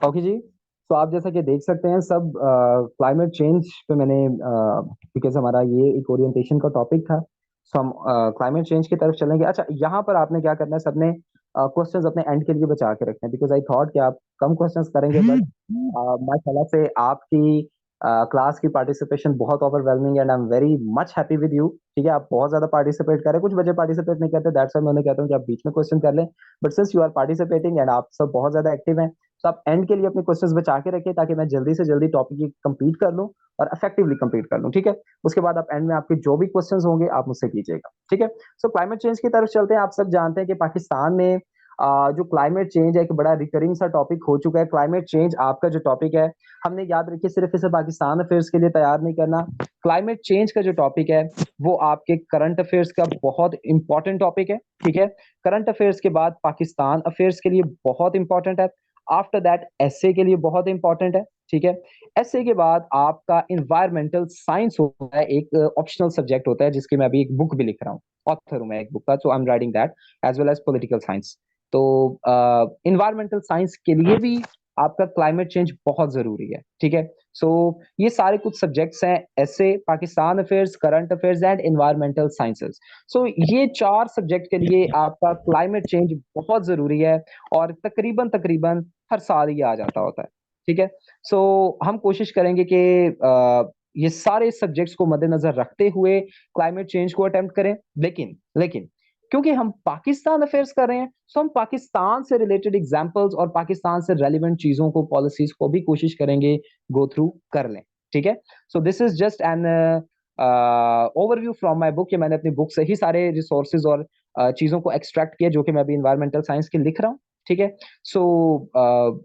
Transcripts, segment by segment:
Okay जी। तो आप जैसा कि देख सकते हैं सब क्लाइमेट चेंज पे मैंने बिकॉज हमारा ये एक ओरिएंटेशन का टॉपिक था। सो हम क्लाइमेट चेंज की तरफ चलेंगे। अच्छा, यहाँ पर आपने क्या करना है, सबने क्वेश्चंस अपने एंड के लिए बचा के रखने हैं, बिकॉज आई थॉट कि आप कम क्वेश्चंस करेंगे, बट माशाल्लाह से आपकी क्लास की पार्टिसिपेशन बहुत overwhelming and I am very much happy with you. ठीक है, आप बहुत ज्यादा पार्टिसिपेट कर रहे हैं, कुछ बच्चे पार्टिसिपेट नहीं करते, दैट्स व्हाई मैं उन्हें कहता हूँ कि आप बीच में क्वेश्चन कर लें। But since you are participating and आप सब बहुत ज्यादा एक्टिव हैं, तो आप एंड के लिए अपने क्वेश्चंस बचा के रखें ताकि मैं जल्दी से जल्दी टॉपिक कंप्लीट कर लूं और इफेक्टिवली कंप्लीट कर लूं। ठीक है, उसके बाद आप एंड में आपके जो भी क्वेश्चंस होंगे आप मुझसे कीजिएगा। ठीक है, सो क्लाइमेट चेंज की तरफ चलते हैं। आप सब जानते हैं कि पाकिस्तान में जो क्लाइमेट चेंज है एक बड़ा रिकरिंग सा टॉपिक हो चुका है। क्लाइमेट चेंज आपका जो टॉपिक है, हमने याद रखिए सिर्फ इसे पाकिस्तान अफेयर्स के लिए तैयार नहीं करना। क्लाइमेट चेंज का जो टॉपिक है वो आपके करंट अफेयर्स का बहुत इंपॉर्टेंट टॉपिक है। ठीक है, करंट अफेयर्स के बाद पाकिस्तान अफेयर्स के लिए बहुत इंपॉर्टेंट है। आफ्टर दैट एसए के लिए बहुत इंपॉर्टेंट है। ठीक है, एसए के बाद आपका इन्वायरमेंटल साइंस होता है, एक ऑप्शनल सब्जेक्ट होता है जिसकी मैं अभी एक बुक भी लिख रहा हूँ, ऑथर हूँ मैं एक बुक का, so I am writing that as well as political science. तो इन्वायरमेंटल साइंस के लिए भी आपका क्लाइमेट चेंज बहुत जरूरी है। ठीक है, सो ये सारे कुछ सब्जेक्ट्स हैं, essay, Pakistan affairs, current affairs and environmental sciences. So ये चार सब्जेक्ट के लिए आपका क्लाइमेट चेंज बहुत जरूरी है और तकरीबन तकरीबन हर साल ये आ जाता होता है। ठीक है, सो हम कोशिश करेंगे कि ये सारे सब्जेक्ट्स को मद्देनजर रखते हुए क्लाइमेट चेंज को अटेम्प्ट करें। लेकिन लेकिन क्योंकि हम पाकिस्तान अफेयर्स कर रहे हैं, सो हम पाकिस्तान से रिलेटेड एग्जांपल्स और पाकिस्तान से रेलिवेंट चीजों को, पॉलिसीज को भी कोशिश करेंगे गो थ्रू कर लें। ठीक है, so this is just an overview from my book, कि मैंने अपनी बुक से ही सारे रिसोर्सेज और चीजों को एक्सट्रैक्ट किया जो कि मैं अभी इन्वायरमेंटल साइंस की लिख रहा हूँ। ठीक है, सो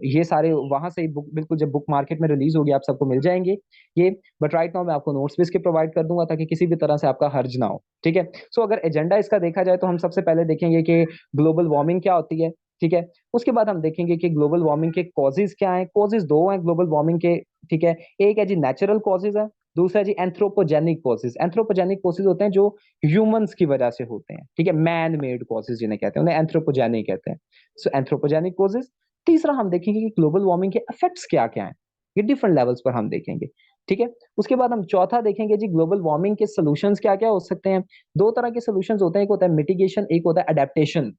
ये सारे वहां से ही बुक, बिल्कुल जब बुक मार्केट में रिलीज होगी आप सबको मिल जाएंगे ये। बट राइट नाउ मैं आपको नोट्स भी इसके प्रोवाइड कर दूंगा ताकि किसी भी तरह से आपका हर्ज ना हो। ठीक है, सो अगर एजेंडा इसका देखा जाए तो हम सबसे पहले देखेंगे कि ग्लोबल वार्मिंग क्या होती है। ठीक है, उसके बाद हम देखेंगे कि ग्लोबल वार्मिंग के कॉजेज क्या हैं। कॉजेज दो हैं ग्लोबल वार्मिंग के। ठीक है, एक है जी नेचुरल कॉजेज है, दूसरा है जी एंथ्रोपोजेनिक कॉजेज। एंथ्रोपोजेनिक कॉजेज होते हैं जो ह्यूमंस की वजह से होते हैं। ठीक है, मैन मेड कॉजेज जिन्हें कहते हैं, उन्हें एंथ्रोपोजेनिक कहते हैं। सो एंथ्रोपोजेनिक कॉजेज। तीसरा हम देखेंगे कि ग्लोबल वार्मिंग के इफेक्ट्स क्या क्या हैं, ये डिफरेंट लेवल्स पर हम देखेंगे। ठीक है, उसके बाद हम चौथा देखेंगे जी ग्लोबल वार्मिंग के सॉल्यूशंस क्या क्या हो सकते हैं। दो तरह के सॉल्यूशंस होते हैं, एक होता है मिटिगेशन, एक होता है अडेप्टेशन।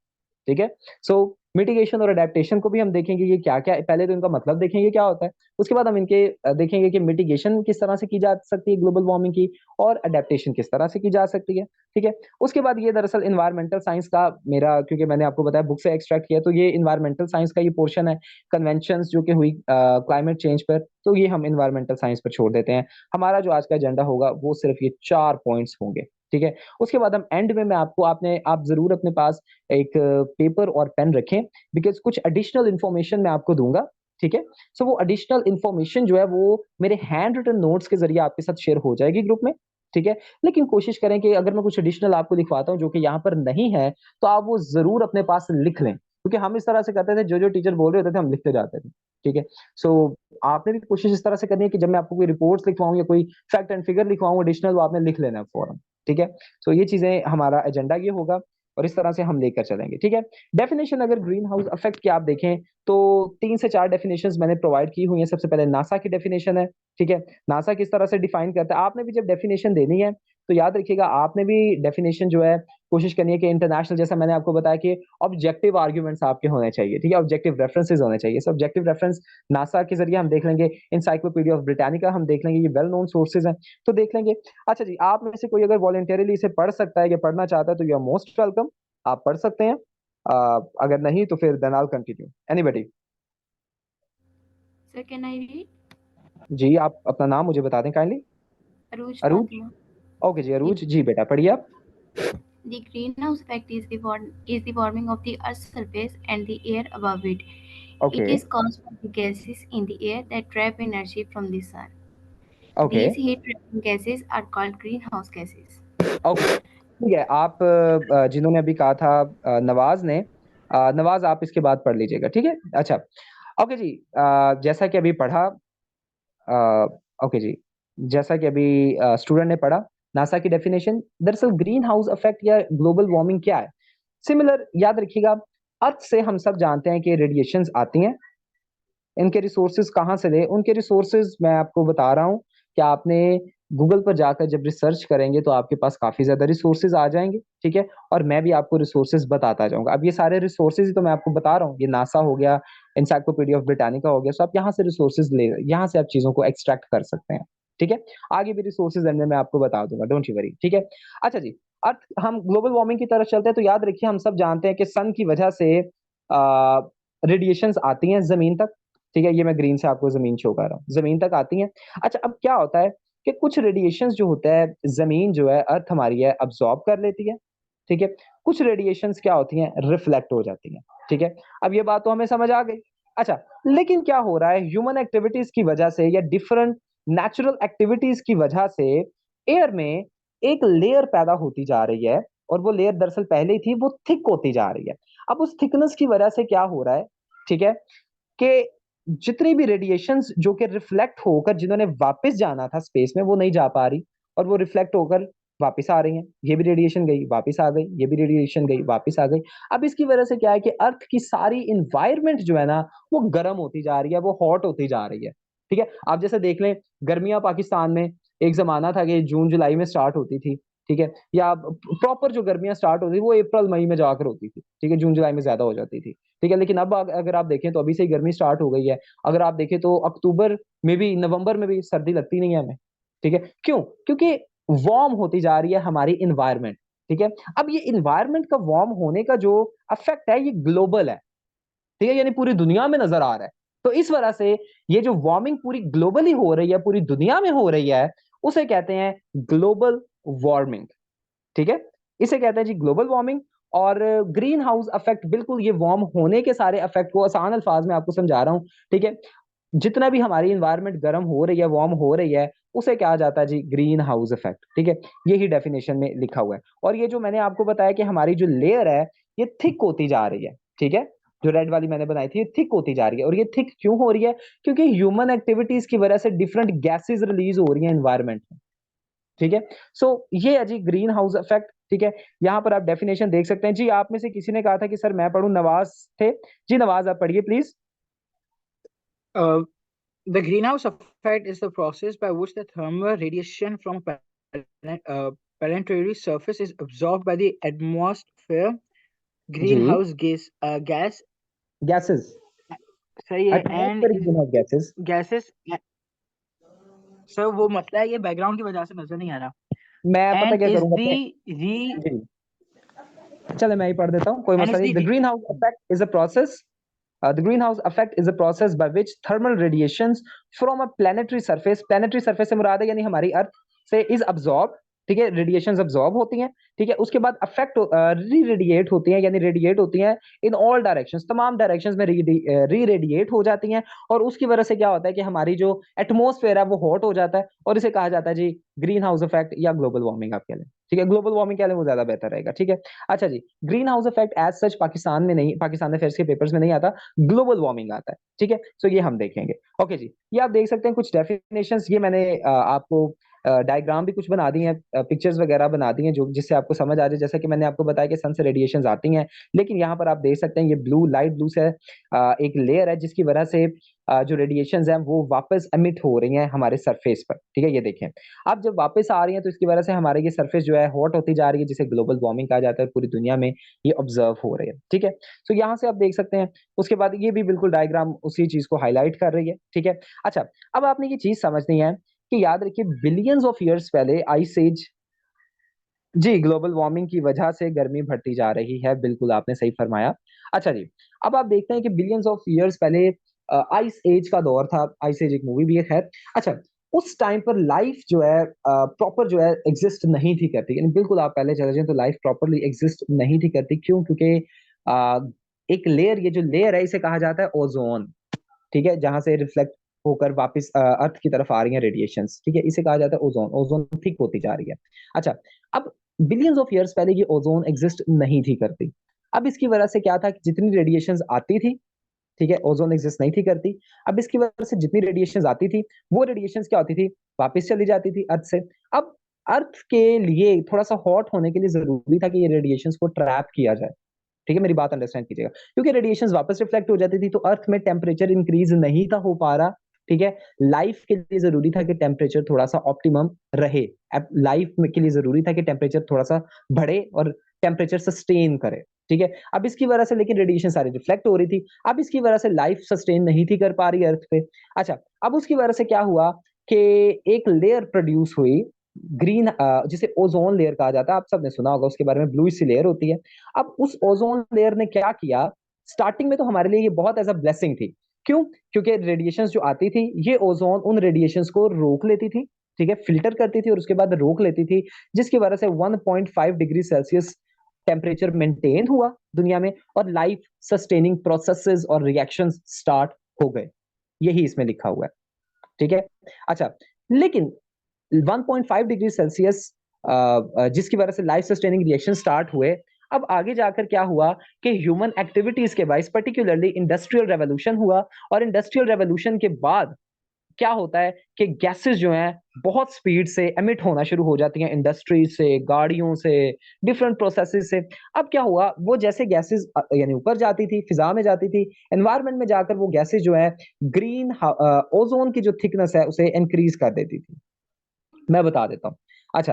ठीक है, सो मिटिगेशन और अडेप्टेशन को भी हम देखेंगे कि क्या क्या, पहले तो इनका मतलब देखेंगे क्या होता है, उसके बाद हम इनके देखेंगे कि मिटिगेशन किस तरह से की जा सकती है ग्लोबल वार्मिंग की, और अडेप्टेशन किस तरह से की जा सकती है। ठीक है, उसके बाद ये दरअसल इन्वायरमेंटल साइंस का मेरा, क्योंकि मैंने आपको बताया बुक से एक्सट्रैक्ट किया, तो ये इन्वायरमेंटल साइंस का ये पोर्शन है, कन्वेंशन जो कि हुई क्लाइमेट चेंज पर, तो ये हम इन्वायरमेंटल साइंस पर छोड़ देते हैं। हमारा जो आज का एजेंडा होगा वो सिर्फ ये 4 पॉइंट्स होंगे। ठीक है, उसके बाद हम एंड में, मैं आपको, आप जरूर अपने पास एक पेपर और पेन रखें, बिकॉज कुछ एडिशनल इंफॉर्मेशन मैं आपको दूंगा। ठीक है, सो वो एडिशनल इंफॉर्मेशन जो है वो मेरे हैंड रिटन नोट्स के जरिए आपके साथ शेयर हो जाएगी ग्रुप में। ठीक है, लेकिन कोशिश करें कि अगर मैं कुछ एडिशनल आपको दिखवाता हूँ जो कि यहाँ पर नहीं है, तो आप वो जरूर अपने पास लिख लें, क्योंकि हम इस तरह से करते थे, जो जो टीचर बोल रहे होते थे हम लिखते जाते थे। ठीक है, सो आपने भी कोशिश इस तरह से करनी है कि जब मैं आपको कोई रिपोर्ट्स लिखवाऊं या कोई फैक्ट एंड फिगर लिखवाऊं एडिशनल, वो आपने लिख लेना है फौरन। ठीक है, सो ये चीजें, हमारा एजेंडा ये होगा और इस तरह से हम लेकर चलेंगे। ठीक है, डेफिनेशन अगर ग्रीन हाउस इफेक्ट की आप देखें तो 3 से 4 डेफिनेशंस मैंने प्रोवाइड की हुई हैं। सबसे पहले नासा की डेफिनेशन है। ठीक है, नासा किस तरह से डिफाइन करता है, आपने भी जब डेफिनेशन देनी है तो याद रखिएगा, आपने भी डेफिनेशन जो है कोशिश करनी है कि इंटरनेशनल, जैसा मैंने आपको बताया कि ऑब्जेक्टिव आर्ग्यूमेंट्स आपके होने चाहिए। ठीक है, ऑब्जेक्टिव रेफरेंसेस होने चाहिए। सब ऑब्जेक्टिव रेफरेंस नासा के जरिए हम देख लेंगे, इंसाइक्लोपीडिया ऑफ ब्रिटानिका हम देख लेंगे, ये वेल नोन सोर्सेज हैं, तो देख लेंगे। अच्छा जी, आप में से कोई अगर वॉलंटियरली इसे पढ़ सकता है या पढ़ना चाहता है तो यू आर मोस्ट वेलकम, आप पढ़ सकते हैं। अगर नहीं तो फिर then I continue. Anybody? Sir, can I read? जी, आप अपना नाम मुझे बता दें kindly. Aruj Aruj? Fatima. Okay जी, The, अरूज जी, बेटा पढ़िए आप। the greenhouse effect is the warming of the Earth's surface and the air above it. It okay. is caused by the gases in the air that trap energy from the sun. Okay. These heat-trapping gases are called greenhouse gases. Okay, ठीक है। आप जिन्होंने अभी कहा था, नवाज ने, नवाज आप इसके बाद पढ़ लीजिएगा। ठीक है, अच्छा। ओके जी, जैसा कि अभी पढ़ा, ओके जी, जैसा कि अभी स्टूडेंट ने पढ़ा नासा की डेफिनेशन, दरअसल ग्रीन हाउस इफेक्ट या ग्लोबल वार्मिंग क्या है। सिमिलर याद रखिएगा, अर्थ से हम सब जानते हैं कि रेडिएशंस आती हैं, इनके रिसोर्सेज कहाँ से ले? उनके रिसोर्सेज मैं आपको बता रहा हूँ कि आपने गूगल पर जाकर जब रिसर्च करेंगे तो आपके पास काफी ज्यादा रिसोर्सेज आ जाएंगे, ठीक है। और मैं भी आपको रिसोर्सेज बताता जाऊंगा। अब ये सारे रिसोर्सेज ही तो मैं आपको बता रहा हूँ, ये नासा हो गया, इंसाइक्लोपीडिया ऑफ ब्रिटानिका हो गया, सो आप यहाँ से रिसोर्सेज ले, यहाँ से आप चीजों को एक्सट्रैक्ट कर सकते हैं, ठीक है। आगे भी रिसोर्सेज एंड में मैं आपको बता दूंगा, डोंट यू वरी, ठीक है। अच्छा जी, अर्थ, हम ग्लोबल वार्मिंग की तरफ चलते हैं तो याद रखिए हम सब जानते हैं कि सन की वजह से रेडिएशंस आती हैं जमीन तक, ठीक है। ये मैं ग्रीन से आपको जमीन शो कर रहा हूँ, जमीन तक आती हैं। अच्छा, अब क्या होता है कि कुछ रेडिएशंस जो होता है जमीन जो है, अर्थ हमारी है, अब्सॉर्ब कर लेती है, ठीक है। कुछ रेडिएशंस क्या होती हैं, रिफ्लेक्ट हो जाती हैं, ठीक है। अब ये बात तो हमें समझ आ गई। अच्छा, लेकिन क्या हो रहा है, ह्यूमन एक्टिविटीज की वजह से या डिफरेंट नेचुरल एक्टिविटीज की वजह से एयर में एक लेयर पैदा होती जा रही है, और वो लेयर दरअसल पहले ही थी, वो थिक होती जा रही है। अब उस थिकनेस की वजह से क्या हो रहा है, ठीक है, कि जितनी भी रेडिएशंस जो कि रिफ्लेक्ट होकर जिन्होंने वापस जाना था स्पेस में, वो नहीं जा पा रही, और वो रिफ्लेक्ट होकर वापस आ रही हैं। ये भी रेडिएशन गई वापस आ गई, ये भी रेडिएशन गई वापस आ गई। अब इसकी वजह से क्या है कि अर्थ की सारी इन्वायरमेंट जो है ना, वो गर्म होती जा रही है, वो हॉट होती जा रही है, ठीक है। आप जैसे देख लें, गर्मियां पाकिस्तान में एक जमाना था कि जून जुलाई में स्टार्ट होती थी, ठीक है, या प्रॉपर जो गर्मियां स्टार्ट होती थी वो अप्रैल मई में जाकर होती थी, ठीक है, जून जुलाई में ज्यादा हो जाती थी, ठीक है। लेकिन अब अगर आप देखें तो अभी से ही गर्मी स्टार्ट हो गई है। अगर आप देखें तो अक्टूबर में भी, नवंबर में भी सर्दी लगती नहीं है हमें, ठीक है। क्यों? क्योंकि वार्म होती जा रही है हमारी इन्वायरमेंट, ठीक है। अब ये इन्वायरमेंट का वार्म होने का जो इफेक्ट है, ये ग्लोबल है, ठीक है, यानी पूरी दुनिया में नजर आ रहा है। तो इस वजह से ये जो वार्मिंग पूरी ग्लोबली हो रही है, पूरी दुनिया में हो रही है, उसे कहते हैं ग्लोबल वार्मिंग, ठीक है। इसे कहते हैं जी ग्लोबल वार्मिंग। और ग्रीन हाउस इफेक्ट, बिल्कुल ये वार्म होने के सारे इफेक्ट को आसान अल्फाज में आपको समझा रहा हूं, ठीक है। जितना भी हमारी इन्वायरमेंट गर्म हो रही है, वार्म हो रही है, उसे कहा जाता है जी ग्रीन हाउस इफेक्ट, ठीक है। यही डेफिनेशन में लिखा हुआ है। और ये जो मैंने आपको बताया कि हमारी जो लेयर है, ये थिक होती जा रही है, ठीक है। जो रेड वाली मैंने बनाई थी, ये थिक होती जा रही है। और ये थिक क्यों हो रही है? क्योंकि ह्यूमन एक्टिविटीज की वजह से डिफरेंट गैसेज रिलीज हो रही है इन्वायरमेंट में, ठीक है। सो ये है जी ग्रीन हाउस इफेक्ट, ठीक है। यहाँ पर आप डेफिनेशन देख सकते हैं जी। आप में से किसी ने कहा था कि सर मैं पढ़ूं, नवाज थे जी। नवाज आप पढ़िए please. Uh, the greenhouse effect is the process by which the thermal radiation from planetary surface is absorbed by the atmosphere. जी, Greenhouse gas गैसेस, सही है and atmospheric greenhouse gases. gases. Sir वो मतलब है ये background की वजह से नजर नहीं आ रहा मैं पता and क्या is करूंगा the अपने, re जी चले मैं ही पढ़ देता हूँ, कोई and मसला is नहीं। the the green house effect is a process, the greenhouse effect is a process by which thermal radiations from a planetary surface से मुराद है यानी हमारी अर्थ से is absorbed, ठीक है, रेडिएशंस अब्सॉर्ब होती हैं, ठीक है। उसके बाद अफेक्ट री रेडिएट होती हैं, यानी रेडिएट होती हैं इन ऑल डायरेक्शंस, तमाम डायरेक्शंस में री रेडिएट हो जाती हैं। और उसकी वजह से क्या होता है कि हमारी जो एटमॉस्फेयर है वो हॉट हो जाता है, और इसे कहा जाता है जी ग्रीन हाउस इफेक्ट या ग्लोबल वार्मिंग आप कह लें, ठीक है। ग्लोबल वार्मिंग कह लें वो ज्यादा बेहतर रहेगा, ठीक है। अच्छा जी, green house effect as such Pakistan में नहीं, पाकिस्तान अफेयर्स के पेपर्स में नहीं आता, ग्लोबल वार्मिंग आता है, ठीक है। सो ये हम देखेंगे। ओके जी, ये आप देख सकते हैं कुछ डेफिनेशंस, ये मैंने आपको डायग्राम भी कुछ बना दी हैं, पिक्चर्स वगैरह बना दी हैं, जो जिससे आपको समझ आ जाए। जैसा कि मैंने आपको बताया कि सन से रेडिएशंस आती हैं, लेकिन यहाँ पर आप देख सकते हैं ये ब्लू, लाइट ब्लू से एक लेयर है जिसकी वजह से जो रेडिएशंस हैं वो वापस एमिट हो रही हैं हमारे सरफेस पर, ठीक है। ये देखें, अब जब वापस आ रही हैं तो इसकी वजह से हमारे ये सरफेस जो है हॉट होती जा रही है, जिसे ग्लोबल वार्मिंग कहा जाता है। पूरी दुनिया में ये ऑब्जर्व हो रही है, ठीक है। तो यहाँ से आप देख सकते हैं। उसके बाद ये भी बिल्कुल डायग्राम उसी चीज को हाईलाइट कर रही है, ठीक है। अच्छा, अब आपने ये चीज समझनी है कि याद रखिए बिलियंस ऑफ ईयर्स पहले आइस एज, जी ग्लोबल वार्मिंग की वजह से गर्मी बढ़ती जा रही है, बिल्कुल आपने सही फरमाया। अच्छा जी, अब आप देखते हैं कि बिलियंस ऑफ ईयर्स पहले आइस एज का दौर था। आइस एज एक मूवी भी है। अच्छा, उस टाइम पर लाइफ जो है प्रॉपर जो है एग्जिस्ट नहीं थी करती, यानी बिल्कुल आप पहले चले जाएं तो लाइफ प्रॉपरली एग्जिस्ट नहीं थी करती। क्यों? क्योंकि अ, एक लेयर, ये जो लेयर है इसे कहा जाता है ओजोन, ठीक है, जहां से रिफ्लेक्ट होकर वापस अर्थ की तरफ आ रही हैं रेडिएशंस, ठीक है, इसे कहा जाता है ओजोन। ओजोन थिक होती जा रही है। अच्छा, अब बिलियंस ऑफ ईयर्स पहले ये ओजोन एग्जिस्ट नहीं थी करती। अब इसकी वजह से क्या था कि जितनी रेडिएशंस आती थी, ठीक है, ओजोन एग्जिस्ट नहीं थी करती। अब इसकी वजह से जितनी रेडिएशंस आती थी, वो रेडिएशंस क्या होती थी, वापस चली जाती थी अर्थ से। अब अर्थ के लिए थोड़ा सा हॉट होने के लिए जरूरी था कि ये रेडिएशंस को ट्रैप किया जाए, ठीक है, मेरी बात अंडरस्टैंड कीजिएगा, क्योंकि रेडिएशंस वापस रिफ्लेक्ट हो जाती थी तो अर्थ में टेम्परेचर इंक्रीज नहीं था हो पा रहा, ठीक है। लाइफ के लिए जरूरी था कि टेम्परेचर थोड़ा सा ऑप्टिमम रहे, लाइफ के लिए जरूरी था कि टेम्परेचर थोड़ा सा बढ़े और टेम्परेचर सस्टेन करे, ठीक है। अब इसकी वजह से लेकिन रेडिएशन सारी रिफ्लेक्ट हो रही थी, अब इसकी वजह से लाइफ सस्टेन नहीं थी कर पा रही अर्थ पे। अच्छा, अब उसकी वजह से क्या हुआ कि एक लेयर प्रोड्यूस हुई ग्रीन, जिसे ओजोन लेयर कहा जाता है, आप सबने सुना होगा उसके बारे में, ब्लू सी लेयर होती है। अब उस ओजोन लेयर ने क्या किया, स्टार्टिंग में तो हमारे लिए ये बहुत एज अ ब्लेसिंग थी। क्यों? क्योंकि रेडिएशंस जो आती थी, ये ओजोन उन रेडिएशंस को रोक लेती थी, ठीक है, फिल्टर करती थी और उसके बाद रोक लेती थी, जिसकी वजह से 1.5 डिग्री सेल्सियस टेम्परेचर मेंटेन हुआ दुनिया में और लाइफ सस्टेनिंग प्रोसेसेस और रिएक्शंस स्टार्ट हो गए। यही इसमें लिखा हुआ है, ठीक है। अच्छा, लेकिन 1.5 डिग्री सेल्सियस जिसकी वजह से लाइफ सस्टेनिंग रिएक्शन स्टार्ट हुए, अब आगे जाकर क्या हुआ कि ह्यूमन एक्टिविटीज के बायस पर्टिकुलरली इंडस्ट्रियल रेवोल्यूशन हुआ, और इंडस्ट्रियल रेवोल्यूशन के बाद क्या होता है कि गैसेस जो हैं बहुत स्पीड से एमिट होना शुरू हो जाती हैं, इंडस्ट्रीज से, गाड़ियों से, डिफरेंट प्रोसेसेस से। अब क्या हुआ, वो जैसे गैसेस यानी ऊपर जाती थी, फिजा में जाती थी, एनवायरनमेंट में जाकर वो गैसेस जो है ग्रीन ओजोन की जो थिकनेस है उसे इंक्रीज कर देती थी। मैं बता देता हूँ। अच्छा,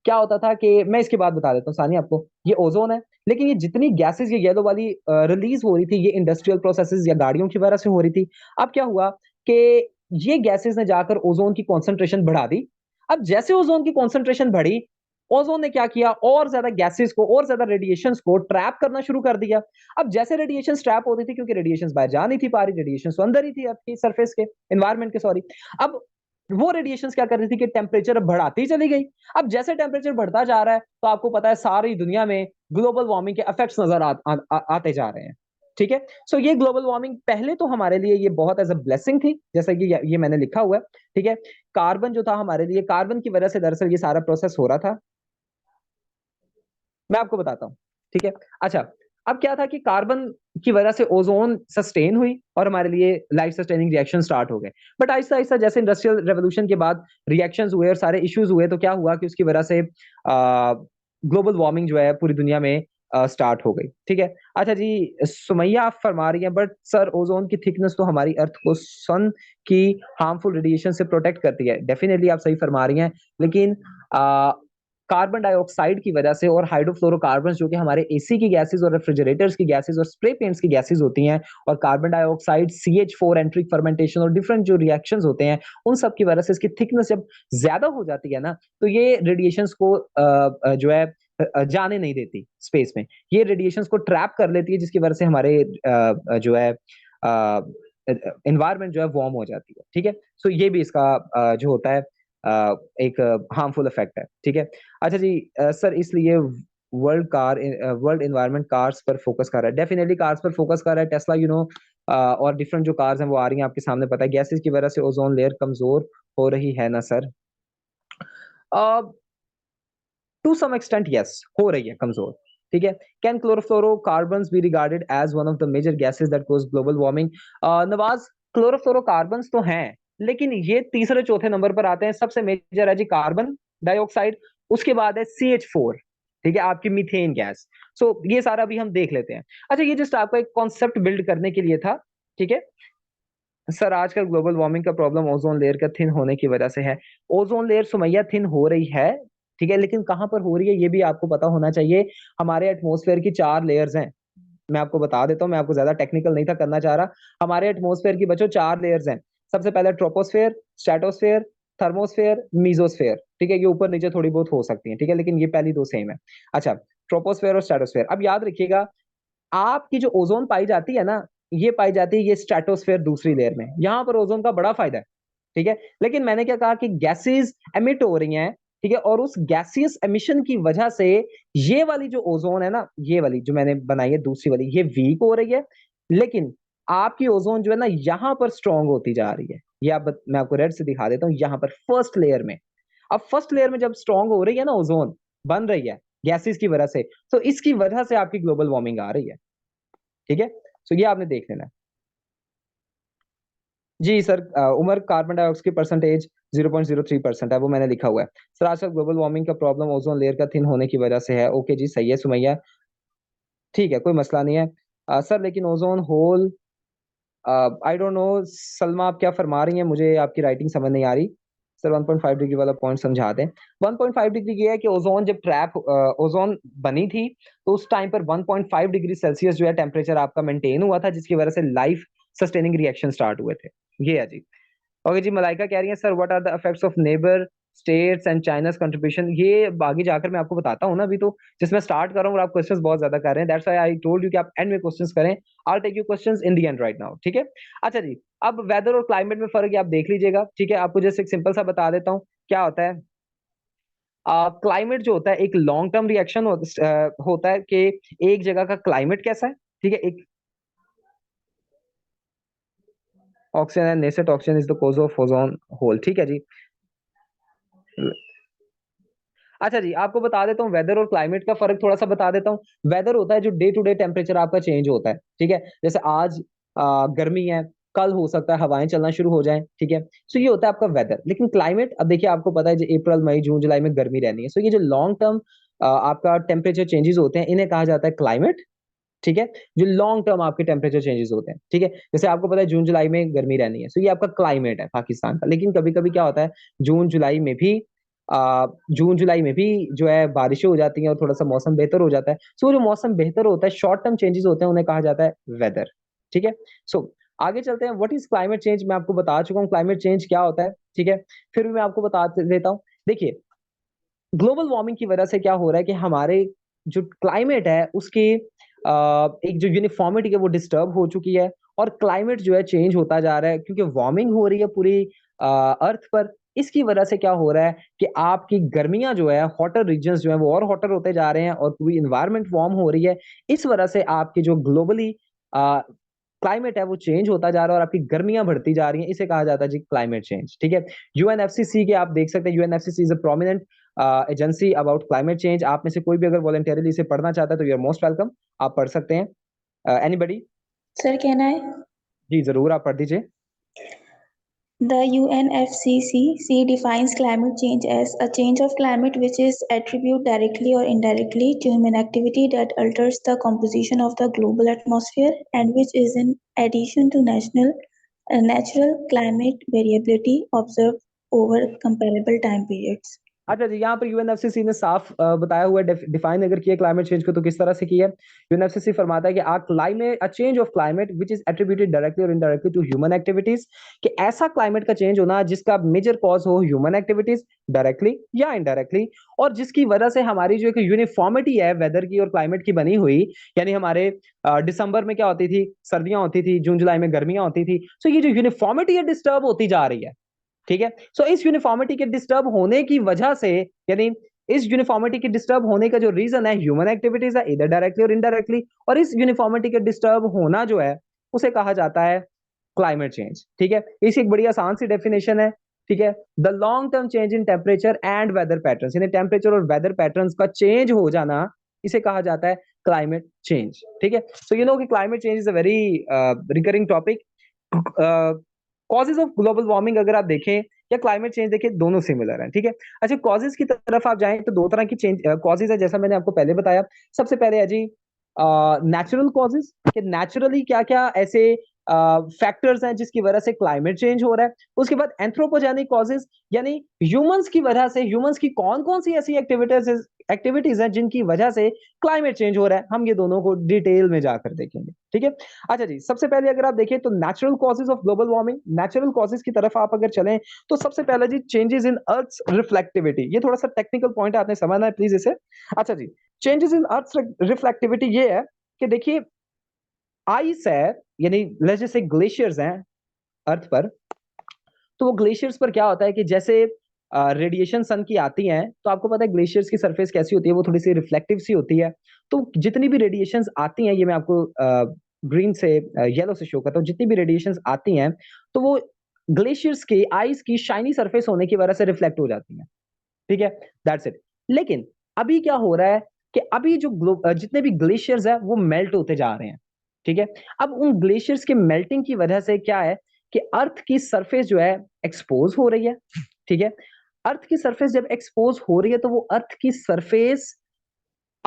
क्या होता था कि मैं इसके बाद बता देता हूँ सानी आपको, ये ओजोन है, लेकिन ये जितनी गैसेस ये येलो वाली रिलीज हो रही थी, ये इंडस्ट्रियल प्रोसेसेस या गाड़ियों की वजह से हो रही थी। अब क्या हुआ कि ये गैसेस ने जाकर ओजोन की कॉन्सेंट्रेशन बढ़ा दी। अब जैसे ओजोन की कॉन्सेंट्रेशन बढ़ी, ओजोन ने क्या किया, और ज्यादा गैसेस को और ज्यादा रेडिएशन को ट्रैप करना शुरू कर दिया। अब जैसे रेडिएशन ट्रैप होती थी, क्योंकि रेडिएशन बाहर जा नहीं थी पा रही, रेडिएशन तो अंदर ही थी अर्थ की सरफेस के, एनवायरमेंट के, सॉरी। अब वो रेडिएशंस क्या कर रही थी कि टेम्परेचर बढ़ाती चली गई। अब जैसे टेम्परेचर बढ़ता जा रहा है तो आपको पता है सारी दुनिया में ग्लोबल वार्मिंग के इफेक्ट्स नजर आते जा रहे हैं, ठीक है। सो ये ग्लोबल वार्मिंग पहले तो हमारे लिए ये बहुत एज अ ब्लेसिंग थी, जैसा कि ये मैंने लिखा हुआ है, ठीक है। कार्बन जो था हमारे लिए, कार्बन की वजह से दरअसल ये सारा प्रोसेस हो रहा था, मैं आपको बताता हूँ, ठीक है। अच्छा, अब क्या था कि कार्बन की वजह से ओजोन सस्टेन हुई और हमारे लिए लाइफ सस्टेनिंग रिएक्शन स्टार्ट हो गए। बट आहिस्ता आहिस्ता जैसे इंडस्ट्रियल रेवोल्यूशन के बाद रिएक्शंस हुए और सारे इश्यूज हुए, तो क्या हुआ कि उसकी वजह से ग्लोबल वार्मिंग जो है पूरी दुनिया में स्टार्ट हो गई, ठीक है। अच्छा जी, सुमैया आप फरमा रही हैं, बट सर ओजोन की थिकनेस तो हमारी अर्थ को सन की हार्मफुल रेडिएशन से प्रोटेक्ट करती है। डेफिनेटली आप सही फरमा रही हैं, लेकिन कार्बन डाइऑक्साइड की वजह से और हाइड्रोफ्लोरोकार्बन जो कि हमारे एसी की गैसेस और रेफ्रिजरेटर्स की गैसेस और स्प्रे पेंट्स की गैसेस होती हैं, और कार्बन डाइऑक्साइड CH4 एंट्रिक फर्मेंटेशन और डिफरेंट जो रिएक्शंस होते हैं, उन सब की वजह से इसकी थिकनेस जब ज्यादा हो जाती है ना, तो ये रेडिएशंस को जो है जाने नहीं देती स्पेस में, ये रेडिएशंस को ट्रैप कर लेती है, जिसकी वजह से हमारे जो है एनवायरनमेंट जो है वार्म हो जाती है, ठीक है। सो ये भी इसका जो होता है एक हार्मफुल इफेक्ट है, ठीक है। अच्छा जी, सर इसलिए वर्ल्ड एनवायरनमेंट कार्स पर फोकस कर रहा है, डेफिनेटली कार्स पर फोकस कर रहा है, टेस्ला और डिफरेंट जो कार्स हैं वो आ रही हैं आपके सामने, पता है गैसेस की वजह से ओजोन लेयर कमजोर हो रही है ना sir? To some extent yes, हो रही है कमजोर, ठीक है। Can chlorofluorocarbons be regarded as one of the major gases that cause global warming? Nawaz, chlorofluorocarbons तो हैं, लेकिन ये तीसरे चौथे नंबर पर आते हैं। सबसे मेजर है जी कार्बन डाइऑक्साइड, उसके बाद है CH4, ठीक है, आपकी मीथेन गैस। सो ये सारा भी हम देख लेते हैं। अच्छा, ये जस्ट आपका एक कॉन्सेप्ट बिल्ड करने के लिए था, ठीक है। सर आजकल ग्लोबल वार्मिंग का प्रॉब्लम ओजोन लेयर का थिन होने की वजह से है। ओजोन लेयर सुमैया थिन हो रही है, ठीक है, लेकिन कहां पर हो रही है ये भी आपको पता होना चाहिए। हमारे एटमॉस्फेयर की 4 लेयर्स हैं, मैं आपको बता देता हूं, मैं आपको ज्यादा टेक्निकल नहीं था करना चाह रहा। हमारे एटमॉस्फेयर की बच्चों 4 लेयर्स हैं। सबसे पहले ट्रोपोस्फेयर, स्ट्रेटोस्फेयर, थर्मोस्फेयर, मीजोस्फेयर, ठीक है, ये ऊपर नीचे थोड़ी बहुत हो सकती है, ठीक है, लेकिन ये पहली दो सेम है। अच्छा, ट्रोपोस्फेयर और स्ट्रेटोस्फेयर, अब याद रखिएगा, आपकी जो ओजोन पाई जाती है ना, ये पाई जाती है ये स्ट्रेटोस्फेयर दूसरी लेयर में, यहां पर ओजोन का बड़ा फायदा है, ठीक है। लेकिन मैंने क्या कहा कि गैसेस एमिट हो रही हैं, ठीक है, और उस गैसियस एमिशन की वजह से ये वाली जो ओजोन है ना, ये वाली जो मैंने बनाई है दूसरी वाली, ये वीक हो रही है, लेकिन आपकी ओजोन जो है ना यहां पर स्ट्रांग होती जा रही है। ये मैं आपको रेड से दिखा देता हूं, यहां पर फर्स्ट लेयर में। अब फर्स्ट लेयर में जब स्ट्रांग हो रही है ना ओजोन, बन रही है गैसेस की वजह से, तो इसकी वजह से आपकी ग्लोबल वार्मिंग आ रही है, ठीक है। सो ये आपने देख लेना है जी सर। उमर, कार्बन डाइऑक्साइड की परसेंटेज 0.03% है, वो मैंने लिखा हुआ है सर। आजकल ग्लोबल वार्मिंग का प्रॉब्लम ओजोन लेयर का थिन होने की वजह से है। ओके जी, सही है सुमैया। ठीक है, कोई मसला नहीं है सर, लेकिन ozone hole I don't know. Salma आप क्या फरमा रही हैं, मुझे आपकी राइटिंग समझ नहीं आ रही। सर 1.5 डिग्री वाला पॉइंट समझा दें। 1.5 डिग्री ये है कि ओजोन जब ट्रैप ओजोन बनी थी तो उस टाइम पर 1.5 डिग्री सेल्सियस जो है टेम्परेचर आपका मेंटेन हुआ था, जिसकी वजह से लाइफ सस्टेनिंग रिएक्शन स्टार्ट हुए थे। ये है जी। ओके जी, मलाइका कह रही है sir what are the effects of neighbour states and China's contribution. ये आगे जाकर मैं आपको बताता हूँ ना, अभी तो जिसमें स्टार्ट कर रहा हूँ और आप क्वेश्चंस बहुत ज्यादा कर रहे हैं, that's why I told you कि आप एंड में क्वेश्चंस करें। I take you questions in the end right now, ठीक है। अच्छा जी, अब वेदर और क्लाइमेट में फर्क है, आप देख लीजिएगा, ठीक है। आपको जैसे एक सिंपल सा बता देता हूँ क्या होता है। क्लाइमेट जो होता है एक लॉन्ग टर्म रिएक्शन होता है कि एक जगह का क्लाइमेट कैसा है, ठीक है। एक oxygen and Knesset oxygen is the cause of ozone hole, ठीक है जी। अच्छा जी, आपको बता देता हूँ वेदर और क्लाइमेट का फर्क थोड़ा सा बता देता हूँ। वेदर होता है जो डे टू डे टेम्परेचर आपका चेंज होता है, ठीक है। जैसे आज गर्मी है, कल हो सकता है हवाएं चलना शुरू हो जाएं, ठीक है। सो ये होता है आपका वेदर। लेकिन क्लाइमेट, अब देखिए आपको पता है जो अप्रैल मई जून जुलाई में गर्मी रहनी है, सो ये जो लॉन्ग टर्म आपका टेम्परेचर चेंजेस होते हैं इन्हें कहा जाता है क्लाइमेट, ठीक है। जो लॉन्ग टर्म आपके टेम्परेचर चेंजेस होते हैं, ठीक है। जैसे आपको पता है जून जुलाई में गर्मी रहनी है, सो ये आपका क्लाइमेट है पाकिस्तान का। लेकिन कभी कभी क्या होता है, जून जुलाई में भी जून जुलाई में भी जो है बारिशें हो जाती हैं और थोड़ा सा मौसम बेहतर हो जाता है। सो जो मौसम बेहतर होता है, शॉर्ट टर्म चेंजेस होते हैं, उन्हें कहा जाता है वेदर, ठीक है। सो आगे चलते हैं। व्हाट इज क्लाइमेट चेंज, मैं आपको बता चुका हूँ क्लाइमेट चेंज क्या होता है, ठीक है। फिर भी मैं आपको बता देता हूँ। देखिए, ग्लोबल वार्मिंग की वजह से क्या हो रहा है कि हमारे जो क्लाइमेट है उसकी एक जो यूनिफॉर्मिटी है वो डिस्टर्ब हो चुकी है, और क्लाइमेट जो है चेंज होता जा रहा है क्योंकि वार्मिंग हो रही है पूरी अर्थ पर। इसकी वजह से क्या हो रहा है कि आपकी गर्मियां जो है, हॉटर रीजन्स जो है वो और हॉटर होते जा रहे हैं और पूरी इन्वायरमेंट वार्म हो रही है। इस वजह से आपकी जो ग्लोबली क्लाइमेट है वो चेंज होता जा रहा है और आपकी गर्मियां बढ़ती जा रही हैं। इसे कहा जाता है जी क्लाइमेट चेंज, ठीक है। यूएनएफसीसी के आप देख सकते हैं, UNFCCC is a prominent agency about climate change. आप में से कोई भी अगर वॉलंटियरली इसे पढ़ना चाहता है तो यू आर मोस्ट वेलकम, आप पढ़ सकते हैं। एनीबडी? सर कहना है जी जरूर, आप पढ़ दीजिए। The UNFCCC defines climate change as a change of climate which is attributed directly or indirectly to human activity that alters the composition of the global atmosphere and which is in addition to natural climate variability observed over comparable time periods. अच्छा जी, यहाँ पर UNFCCC ने साफ बताया हुआ है, define अगर किया क्लाइमेट चेंज को तो किस तरह से किया है। यूएनएफसीसी फरमाता है कि a change of climate which is attributed directly और इनडायरेक्टली टू ह्यूमन एक्टिविटीज, कि ऐसा क्लाइमेट का चेंज होना जिसका मेजर कॉज हो ह्यूमन एक्टिविटीज डायरेक्टली या इनडायरेक्टली, और जिसकी वजह से हमारी जो एक यूनिफॉर्मिटी है वेदर की और क्लाइमेट की बनी हुई, यानी हमारे दिसंबर में क्या होती थी, सर्दियां होती थी, जून जुलाई में गर्मियां होती थी। सो ये जो यूनिफॉर्मिटी है डिस्टर्ब होती जा रही है, ठीक है। सो इस यूनिफॉर्मिटी के डिस्टर्ब होने की वजह से, यानी इस यूनिफॉर्मिटी के डिस्टर्ब होने का जो रीजन है ह्यूमन एक्टिविटीज है, इधर डायरेक्टली और इनडायरेक्टली, और इस यूनिफॉर्मिटी के डिस्टर्ब होना जो है उसे कहा जाता है क्लाइमेट चेंज, ठीक है। इसकी एक बड़ी आसान सी डेफिनेशन है, ठीक है। The long term change in temperature and weather patterns, यानी टेम्परेचर और वेदर पैटर्न्स का चेंज हो जाना, इसे कहा जाता है क्लाइमेट चेंज, ठीक है। सो यू नो कि climate change is a very recurring topic. Causes of global warming अगर आप देखें या क्लाइमेट चेंज देखें, दोनों सिमिलर हैं, ठीक है। अच्छा, कॉजेज की तरफ आप जाएं तो दो तरह की चेंज कॉजेज है, जैसा मैंने आपको पहले बताया। सबसे पहले है जी नेचुरल कॉजेज, कि नेचुरली क्या क्या ऐसे फैक्टर्स हैं जिसकी वजह से क्लाइमेट चेंज हो रहा है। उसके बाद एंथ्रोपोजेनिक कॉजेज, यानी ह्यूमंस की वजह से, ह्यूमंस की कौन कौन सी ऐसी एक्टिविटीज हैं जिनकी वजह से क्लाइमेट चेंज हो रहा है। हम ये दोनों को डिटेल में जाकर देखेंगे, ठीक है। अच्छा जी, सबसे पहले अगर आप देखें तो natural causes of global warming, natural causes की तरफ आप अगर चलें तो सबसे पहले जी चेंजेस इन अर्थ रिफ्लेक्टिविटी। ये थोड़ा सा टेक्निकल पॉइंट है, आपने समझना है प्लीज इसे। अच्छा जी, चेंजेस इन अर्थ रिफ्लेक्टिविटी ये है कि देखिए आइस है, यानी लेट्स जैसे ग्लेशियर्स हैं अर्थ पर, तो वो ग्लेशियर्स पर क्या होता है कि जैसे रेडिएशन सन की आती हैं, तो आपको पता है ग्लेशियर्स की सरफेस कैसी होती है, वो थोड़ी सी रिफ्लेक्टिव सी होती है। तो जितनी भी रेडिएशंस आती हैं, ये मैं आपको ग्रीन से येलो से शो करता हूँ, जितनी भी रेडिएशंस आती हैं तो वो ग्लेशियर्स की आइस की शाइनी सरफेस होने की वजह से रिफ्लेक्ट हो जाती हैं, ठीक है। That's it. लेकिन अभी क्या हो रहा है कि अभी जो जितने भी ग्लेशियर्स है वो मेल्ट होते जा रहे हैं, ठीक है। अब उन ग्लेशियर्स के मेल्टिंग की वजह से क्या है कि अर्थ की सरफेस जो है एक्सपोज हो रही है, ठीक है। अर्थ की सरफेस जब एक्सपोज हो रही है तो वो अर्थ की सरफेस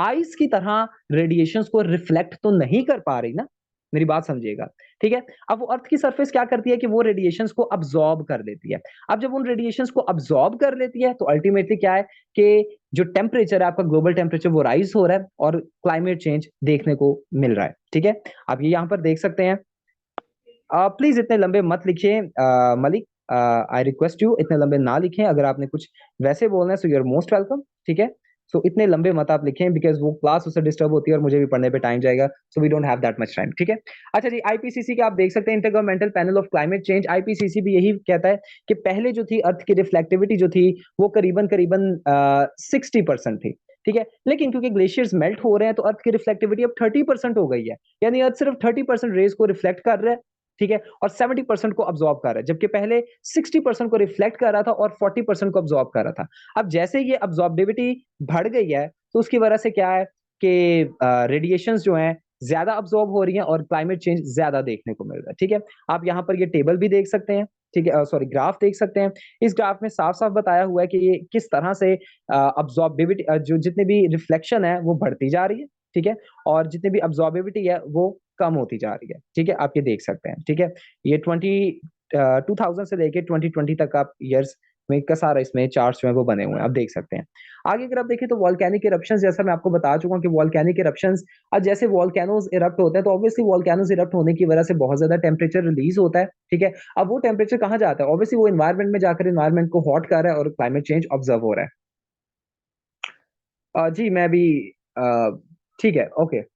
आइस की तरह रेडिएशंस को रिफ्लेक्ट तो नहीं कर पा रही ना, मेरी बात समझिएगा, ठीक है। अब वो अर्थ की सरफेस क्या करती है कि वो रेडिएशंस को अब्सॉर्ब कर लेती है। अब जब उन रेडिएशंस को अब्सॉर्ब कर लेती है तो अल्टीमेटली क्या है कि जो टेम्परेचर है आपका, ग्लोबल टेम्परेचर वो राइज हो रहा है और क्लाइमेट चेंज देखने को मिल रहा है, ठीक है। आप ये यहाँ पर देख सकते हैं। प्लीज इतने लंबे मत लिखिए मलिक, आई रिक्वेस्ट यू, इतने लंबे ना लिखें। अगर आपने कुछ वैसे बोलना है so you are most welcome, ठीक है। सो इतने लंबे मत आप लिखें बिकॉज वो क्लास उससे डिस्टर्ब होती है और मुझे भी पढ़ने पे टाइम जाएगा, so we don't have that much time, ठीक है। अच्छा जी, आईपीसीसी के आप देख सकते हैं, intergovernmental panel of climate change, IPCC भी यही कहता है कि पहले जो थी अर्थ की रिफ्लेक्टिविटी जो थी वो करीबन करीबन 60% थी, ठीक है। लेकिन क्योंकि ग्लेशियर्स मेल्ट हो रहे हैं तो अर्थ की रिफ्लेक्टिविटी अब 30% हो गई है, यानी अर्थ सिर्फ 30% रेज को रिफ्लेक्ट कर रहा है, ठीक है, और 70% को अब्सॉर्ब कर रहा है, जबकि पहले 60% को रिफ्लेक्ट कर रहा था और 40% को अब्सॉर्ब कर रहा था। अब जैसे ये अब्सॉर्बिविटी बढ़ गई है तो उसकी वजह से क्या है कि रेडिएशंस जो हैं ज्यादा अब्सॉर्ब हो रही हैं और क्लाइमेट चेंज ज्यादा देखने को मिल रहा है, ठीक है। आप यहाँ पर ये टेबल भी देख सकते हैं, ठीक है, सॉरी ग्राफ देख सकते हैं। इस ग्राफ में साफ साफ बताया हुआ है कि ये किस तरह से अब्सॉर्बिविटी जो जितने भी रिफ्लेक्शन है वो बढ़ती जा रही है, ठीक है, और जितनी भी अब्सॉर्बिविटी है वो कम होती जा रही है, ठीक है। आप ये देख सकते हैं, ठीक है। ये 2000 से लेके 2020 तक आप ईयर्स में का सारा इसमें चार्ट्स जो है वो बने हुए हैं, आप देख सकते हैं। आगे अगर आप देखें तो वॉल्केनिक इरप्शंस, जैसा मैं आपको बता चुका हूं कि वॉल्केनिक इरप्शंस, आज जैसे वॉल्केनोज इरप्ट होते हैं तो ऑब्वियसली वॉल्केनोज इरप्ट होने की वजह से बहुत ज्यादा टेम्परेचर रिलीज होता है, ठीक है। अब वो टेम्परेचर कहाँ जाता है, ऑब्वियसली वो इन्वायरमेंट में जाकर इन्वायरमेंट को हॉट कर रहा है और क्लाइमेट चेंज ऑब्जर्व हो रहा है। जी मैं भी ठीक है, ओके।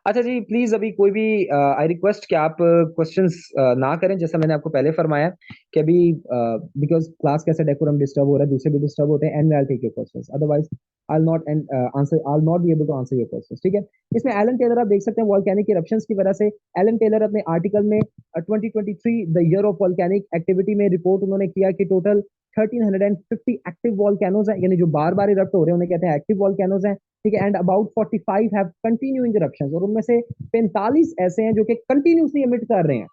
अच्छा जी, प्लीज अभी कोई भी आई रिक्वेस्ट कि आप क्वेश्चंस ना करें, जैसा मैंने आपको पहले फरमाया कि अभी बिकॉज क्लास कैसे डेकोरम डिस्टर्ब हो रहा है, दूसरे भी डिस्टर्ब होते हैं, and I will take your questions, otherwise I will not answer, I will not be able to answer your questions, ठीक है। इसमें एलन टेलर आप देख सकते हैं वॉल्केनिक इरप्शंस की वजह से, एलन टेलर अपने आर्टिकल में 2023 the year of volcanic activity में रिपोर्ट उन्होंने किया कि टोटल 1350 एक्टिव वॉल्केनोज हैं, यानी जो बार बार इरप्ट हो रहे हैं उन्हें कहते हैं एक्टिव वॉल्केनोज हैं, ठीक है। And about 45 have continuing eruptions, और उनमें से 45 ऐसे हैं जो कि कंटिन्यूसली एमिट कर रहे हैं,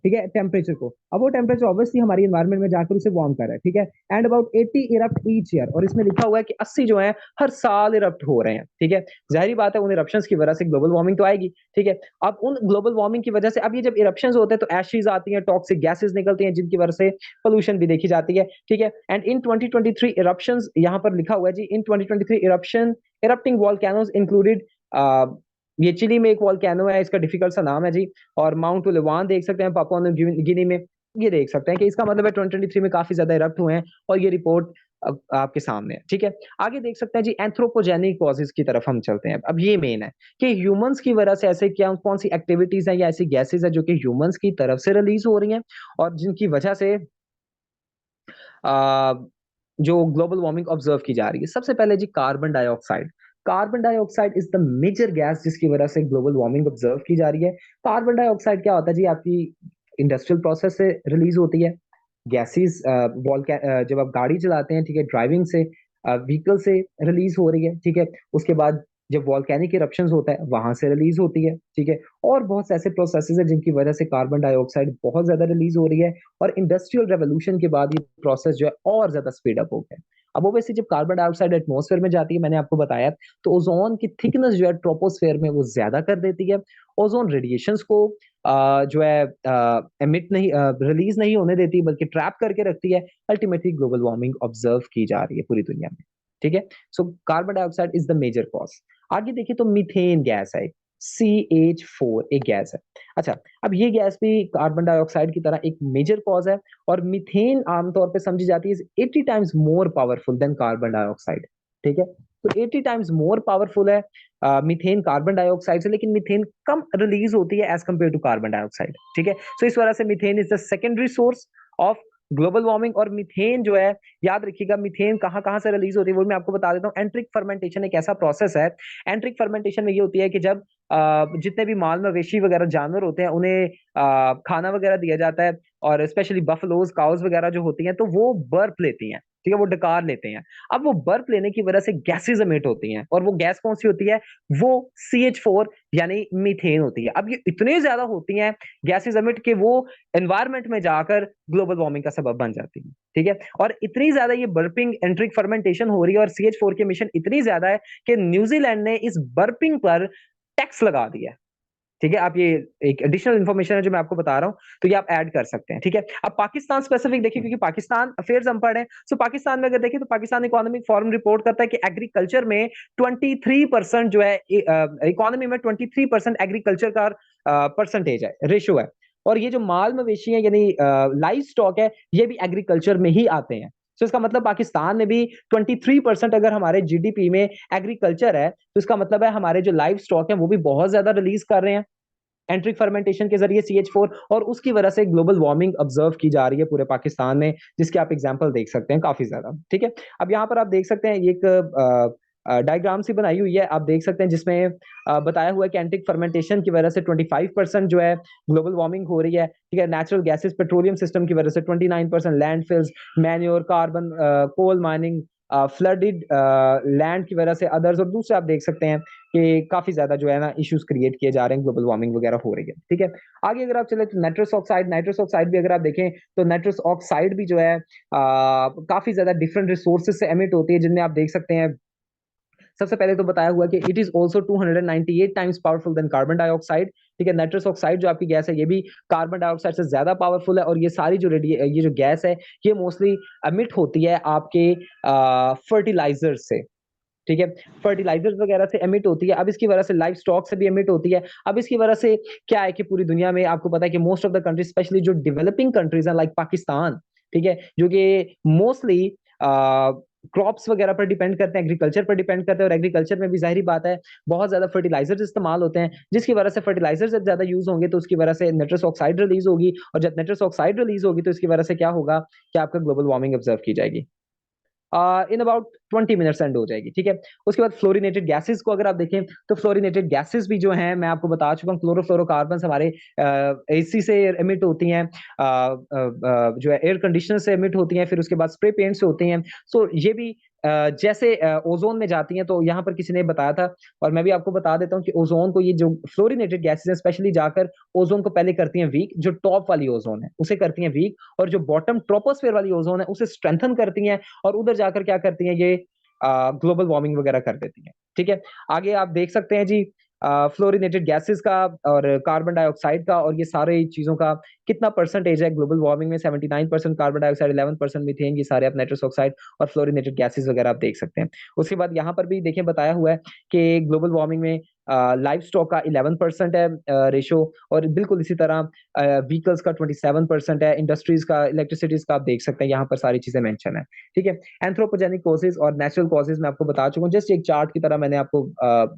ठीक है, टेम्परेचर को। अब वो टेम्परेचर ऑब्वियसली हमारी एनवायरमेंट में जाकर उसे वार्म कर रहा है, ठीक है। And about 80 erupt each year, और इसमें लिखा हुआ है कि 80 जो है हर साल इरप्ट हो रहे हैं, ठीक है। जाहिर बात है उन इरप्शंस की वजह से ग्लोबल वार्मिंग तो आएगी, ठीक है। अब उन ग्लोबल वार्मिंग की वजह से अब ये जब इरप्शंस होते हैं तो एशेज आती हैं, टॉक्सिक गैसेस निकलती हैं जिनकी वजह से पोल्यूशन भी देखी जाती है, ठीक है। एंड इन 2023 इरप्शंस, यहाँ पर लिखा हुआ है जी, इन 2023 इरप्शन इरप्टिंग वॉल्केनोज इंक्लूडेड, ये चिली में एक वॉल्केनो है, इसका डिफिकल्ट सा नाम है जी, और माउंट लेवान देख सकते हैं पापुआ न्यू गिनी में। ये देख सकते हैं कि इसका मतलब है 2023 में काफी ज्यादा इरप्ट हुए हैं, और ये रिपोर्ट अब आपके सामने है, ठीक है। आगे देख सकते हैं जी, एंथ्रोपोजेनिक कॉजेज की तरफ हम चलते हैं। अब ये मेन है कि ह्यूमंस की वजह से ऐसे क्या कौन सी एक्टिविटीज हैं या ऐसी गैसेज है जो कि ह्यूमंस की तरफ से रिलीज हो रही हैं और जिनकी वजह से आ, जो ग्लोबल वार्मिंग ऑब्जर्व की जा रही है। सबसे पहले जी carbon dioxide, carbon dioxide is the major gas जिसकी वजह से ग्लोबल वार्मिंग ऑब्जर्व की जा रही है। कार्बन डाइऑक्साइड क्या होता है जी, आपकी इंडस्ट्रियल प्रोसेस से रिलीज होती है, गैसेस जब आप गाड़ी चलाते हैं, ठीक है, ड्राइविंग से, व्हीकल से रिलीज हो रही है, ठीक है। उसके बाद जब वॉल्केनिक इरप्शंस होता है वहां से रिलीज होती है, ठीक है। और बहुत से ऐसे प्रोसेसेस है जिनकी वजह से कार्बन डाइऑक्साइड बहुत ज्यादा रिलीज हो रही है, और इंडस्ट्रियल रेवोल्यूशन के बाद ये प्रोसेस जो है और ज्यादा स्पीड अप हो गया। अब ओवैसे जब कार्बन डाइऑक्साइड एटमॉस्फेयर में जाती है, मैंने आपको बताया, तो ओजोन की थिकनेस जो है ट्रोपोस्फेयर में वो ज्यादा कर देती है, ओजोन रेडिएशंस को जो है एमिट नहीं, रिलीज नहीं होने देती बल्कि ट्रैप करके रखती है। अल्टीमेटली ग्लोबल वार्मिंग ऑब्जर्व की जा रही है पूरी दुनिया में, ठीक है। So carbon dioxide is the major cause. आगे देखिए तो मीथेन गैस है, CH4 एक गैस है। अच्छा, अब ये गैस भी कार्बन डाइऑक्साइड की तरह एक मेजर कॉज है, और मीथेन आमतौर पे समझी जाती है 80 times more powerful than carbon dioxide, ठीक है। तो 80 टाइम्स मोर पावरफुल है मीथेन कार्बन डाइऑक्साइड से, लेकिन मीथेन कम रिलीज होती है as compare to carbon dioxide, ठीक है। सो इस वजह से methane is the secondary source of global warming. और मीथेन जो है, याद रखिएगा, मीथेन कहाँ कहाँ से रिलीज होती है वो मैं आपको बता देता हूँ। एंट्रिक फर्मेंटेशन एक ऐसा प्रोसेस है, एंट्रिक फर्मेंटेशन में ये होती है कि जब जितने भी माल मवेशी वगैरह जानवर होते हैं उन्हें खाना वगैरह दिया जाता है, और स्पेशली बफलोज काउज वगैरह जो होती हैं तो वो बर्थ लेती हैं, ठीक है, वो डकार लेते हैं। अब वो बर्फ लेने की वजह से गैसेज एमिट होती हैं, और वो गैस कौन सी होती है, वो CH4 यानी मीथेन होती है। अब ये इतने ज्यादा होती हैं गैसेज एमिट के वो एनवायरमेंट में जाकर ग्लोबल वार्मिंग का सबब बन जाती है, ठीक है। और इतनी ज्यादा ये बर्पिंग एंट्रिक फर्मेंटेशन हो रही है और CH4 की एमिशन इतनी ज्यादा है कि न्यूजीलैंड ने इस बर्पिंग पर टैक्स लगा दिया है, ठीक है। आप ये एक एडिशनल इंफॉर्मेशन है जो मैं आपको बता रहा हूं, तो ये आप ऐड कर सकते हैं, ठीक है। अब पाकिस्तान स्पेसिफिक देखिए, क्योंकि पाकिस्तान अफेयर्स हम पढ़ रहे हैं, सो पाकिस्तान में अगर देखिए तो पाकिस्तान इकोनॉमिक फोरम रिपोर्ट करता है कि एग्रीकल्चर में 23% जो है, इकोनॉमी में 23% एग्रीकल्चर का परसेंटेज है, रेशियो है। और ये जो माल मवेशी है यानी लाइव स्टॉक है, ये भी एग्रीकल्चर में ही आते हैं। तो इसका मतलब पाकिस्तान में भी 23% अगर हमारे GDP में एग्रीकल्चर है, तो इसका मतलब है हमारे जो लाइव स्टॉक है वो भी बहुत ज्यादा रिलीज कर रहे हैं एंट्रिक फर्मेंटेशन के जरिए CH4, और उसकी वजह से ग्लोबल वार्मिंग ऑब्जर्व की जा रही है पूरे पाकिस्तान में, जिसके आप एग्जांपल देख सकते हैं काफी ज्यादा, ठीक है। अब यहाँ पर आप देख सकते हैं एक डायग्राम सी बनाई हुई है, आप देख सकते हैं जिसमें बताया हुआ है कि एंट्रिक फर्मेंटेशन की वजह से 25% जो है ग्लोबल वार्मिंग हो रही है, ठीक है। नेचुरल गैसेस पेट्रोलियम सिस्टम की वजह से 29%, landfills, manure, carbon, coal mining, flooded land की वजह से अदर्स, और दूसरे आप देख सकते हैं कि काफी ज्यादा जो है ना इश्यूज क्रिएट किए जा रहे हैं, ग्लोबल वार्मिंग वगैरह हो रही है, ठीक है। आगे अगर आप चले तो नाइट्रस ऑक्साइड भी अगर आप देखें तो नाइट्रस ऑक्साइड भी जो है काफी ज्यादा डिफरेंट रिसोर्सेज से एमिट होती है, जिनमें आप देख सकते हैं सबसे पहले तो बताया हुआ कि it is also 298 times powerful than carbon dioxide, ठीक है। नाइट्रस ऑक्साइड जो आपकी गैस है ये भी कार्बन डाइऑक्साइड से ज्यादा पावरफुल है, और ये सारी जो ये जो गैस है ये मोस्टली एमिट होती है आपके फर्टिलाइजर से, ठीक है। फर्टिलाइजर्स वगैरह से एमिट होती है। अब इसकी वजह से लाइफ स्टॉक से भी एमिट होती है। अब इसकी वजह से क्या है कि पूरी दुनिया में आपको पता है कि most of the countries, specially जो डेवलपिंग कंट्रीज हैं लाइक पाकिस्तान, ठीक है, जो कि मोस्टली क्रॉप्स वगैरह पर डिपेंड करते हैं, एग्रीकल्चर पर डिपेंड करते हैं, और एग्रीकल्चर में भी जाहिर बात है बहुत ज्यादा फर्टिलाइजर्स इस्तेमाल होते हैं, जिसकी वजह से फर्टिलाइजर जब ज्यादा यूज होंगे तो उसकी वजह से नाइट्रस ऑक्साइड रिलीज होगी, और जब नाइट्रस ऑक्साइड रिलीज होगी तो इसकी वजह से क्या होगा कि आपका ग्लोबल वार्मिंग ऑब्जर्व की जाएगी। इन अबाउट 20 मिनट्स एंड हो जाएगी, ठीक है। उसके बाद फ्लोरिनेटेड गैसेस को अगर आप देखें तो फ्लोरिनेटेड गैसेस भी जो हैं मैं आपको बता चुका हूँ, क्लोरोफ्लोरोकार्बन हमारे AC से एमिट होती हैं, जो है एयर कंडीशनर से एमिट होती हैं, फिर उसके बाद स्प्रे पेंट से होती हैं। सो ये भी जैसे ओजोन में जाती हैं, तो यहाँ पर किसी ने बताया था, और मैं भी आपको बता देता हूँ कि ओजोन को ये जो फ्लोरिनेटेड गैसेस हैं स्पेशली जाकर ओजोन को पहले करती हैं वीक, जो टॉप वाली ओजोन है उसे करती हैं वीक, और जो बॉटम ट्रोपोस्फेयर वाली ओजोन है उसे स्ट्रेंथन करती हैं, और उधर जाकर क्या करती हैं ये ग्लोबल वार्मिंग वगैरह कर देती हैं, ठीक है। आगे आप देख सकते हैं जी फ्लोरिनेटेड गैसेस का और कार्बन डाइऑक्साइड का, और ये सारे चीजों का कितना परसेंटेज है ग्लोबल वार्मिंग में। 79% कार्बन डाइऑक्साइड, 11% मीथेन, ये सारे आप नाइट्रस ऑक्साइड और फ्लोरिनेटेड गैसेस वगैरह आप देख सकते हैं। उसके बाद यहाँ पर भी देखिए बताया हुआ है कि ग्लोबल वार्मिंग में लाइफ स्टॉक का 11% है रेशो, और बिल्कुल इसी तरह व्हीकल्स का 27% है, इंडस्ट्रीज का, इलेक्ट्रिसिटीज का आप देख सकते हैं, यहाँ पर सारी चीजें मेंशन है, ठीक है। एंथ्रोपोजेनिक कॉजेज और नेचुरल कॉजेज मैं आपको बता चुका हूँ, जस्ट एक चार्ट की तरह मैंने आपको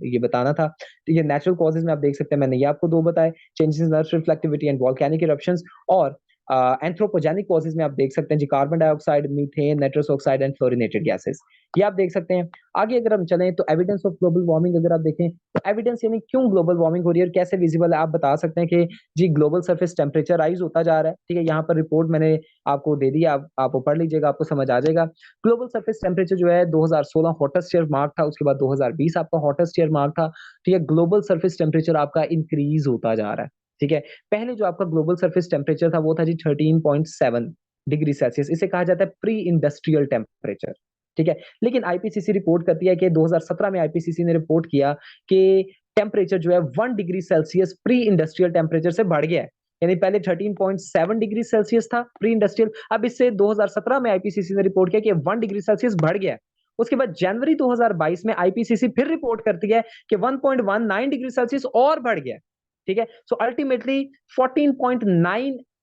ये बताना था, ठीक है। नेचुरल कॉजेज में आप देख सकते हैं मैंने ये आपको दो बताए, changes in earth reflectivity and volcanic eruptions, और एंथ्रोपोजेनिक कॉजेज में आप देख सकते हैं जी carbon dioxide, methane, nitrous oxide and fluorinated gases, ये आप देख सकते हैं। आगे अगर हम चलें तो एविडेंस ऑफ ग्लोबल वार्मिंग अगर आप देखें तो एविडेंस यानी क्यों ग्लोबल वार्मिंग हो रही है और कैसे विजिबल है, आप बता सकते हैं कि जी ग्लोबल सरफेस टेम्परेचर राइज होता जा रहा है, ठीक है। यहाँ पर रिपोर्ट मैंने आपको दे दी, आप पढ़ लीजिएगा, आपको समझ आ जाएगा। ग्लोबल सरफेस टेम्परेचर जो है 2016 हॉटेस्ट ईयर मार्क था, उसके बाद 2020 आपका हॉटेस्ट ईयर मार्क था, ठीक है। ग्लोबल सरफेस टेम्परेचर आपका इंक्रीज होता जा रहा है, ठीक है। पहले जो आपका ग्लोबल सरफेस टेम्परेचर था वो था जी 13.7 डिग्री सेल्सियस, इसे कहा जाता है प्री इंडस्ट्रियल टेम्परेचर, ठीक है। लेकिन आईपीसीसी रिपोर्ट करती है कि 2017 में आईपीसीसी ने रिपोर्ट किया कि टेम्परेचर जो है 1 degree Celsius pre industrial temperature से बढ़ गया है, यानी पहले 13.7 डिग्री सेल्सियस था प्री इंडस्ट्रियल, अब इससे 2017 में आईपीसीसी ने रिपोर्ट किया कि 1 डिग्री सेल्सियस बढ़ गया है। उसके बाद जनवरी 2022 में आईपीसीसी फिर रिपोर्ट करती है कि 1.19 डिग्री सेल्सियस और बढ़ गया है, ठीक है। सो अल्टीमेटली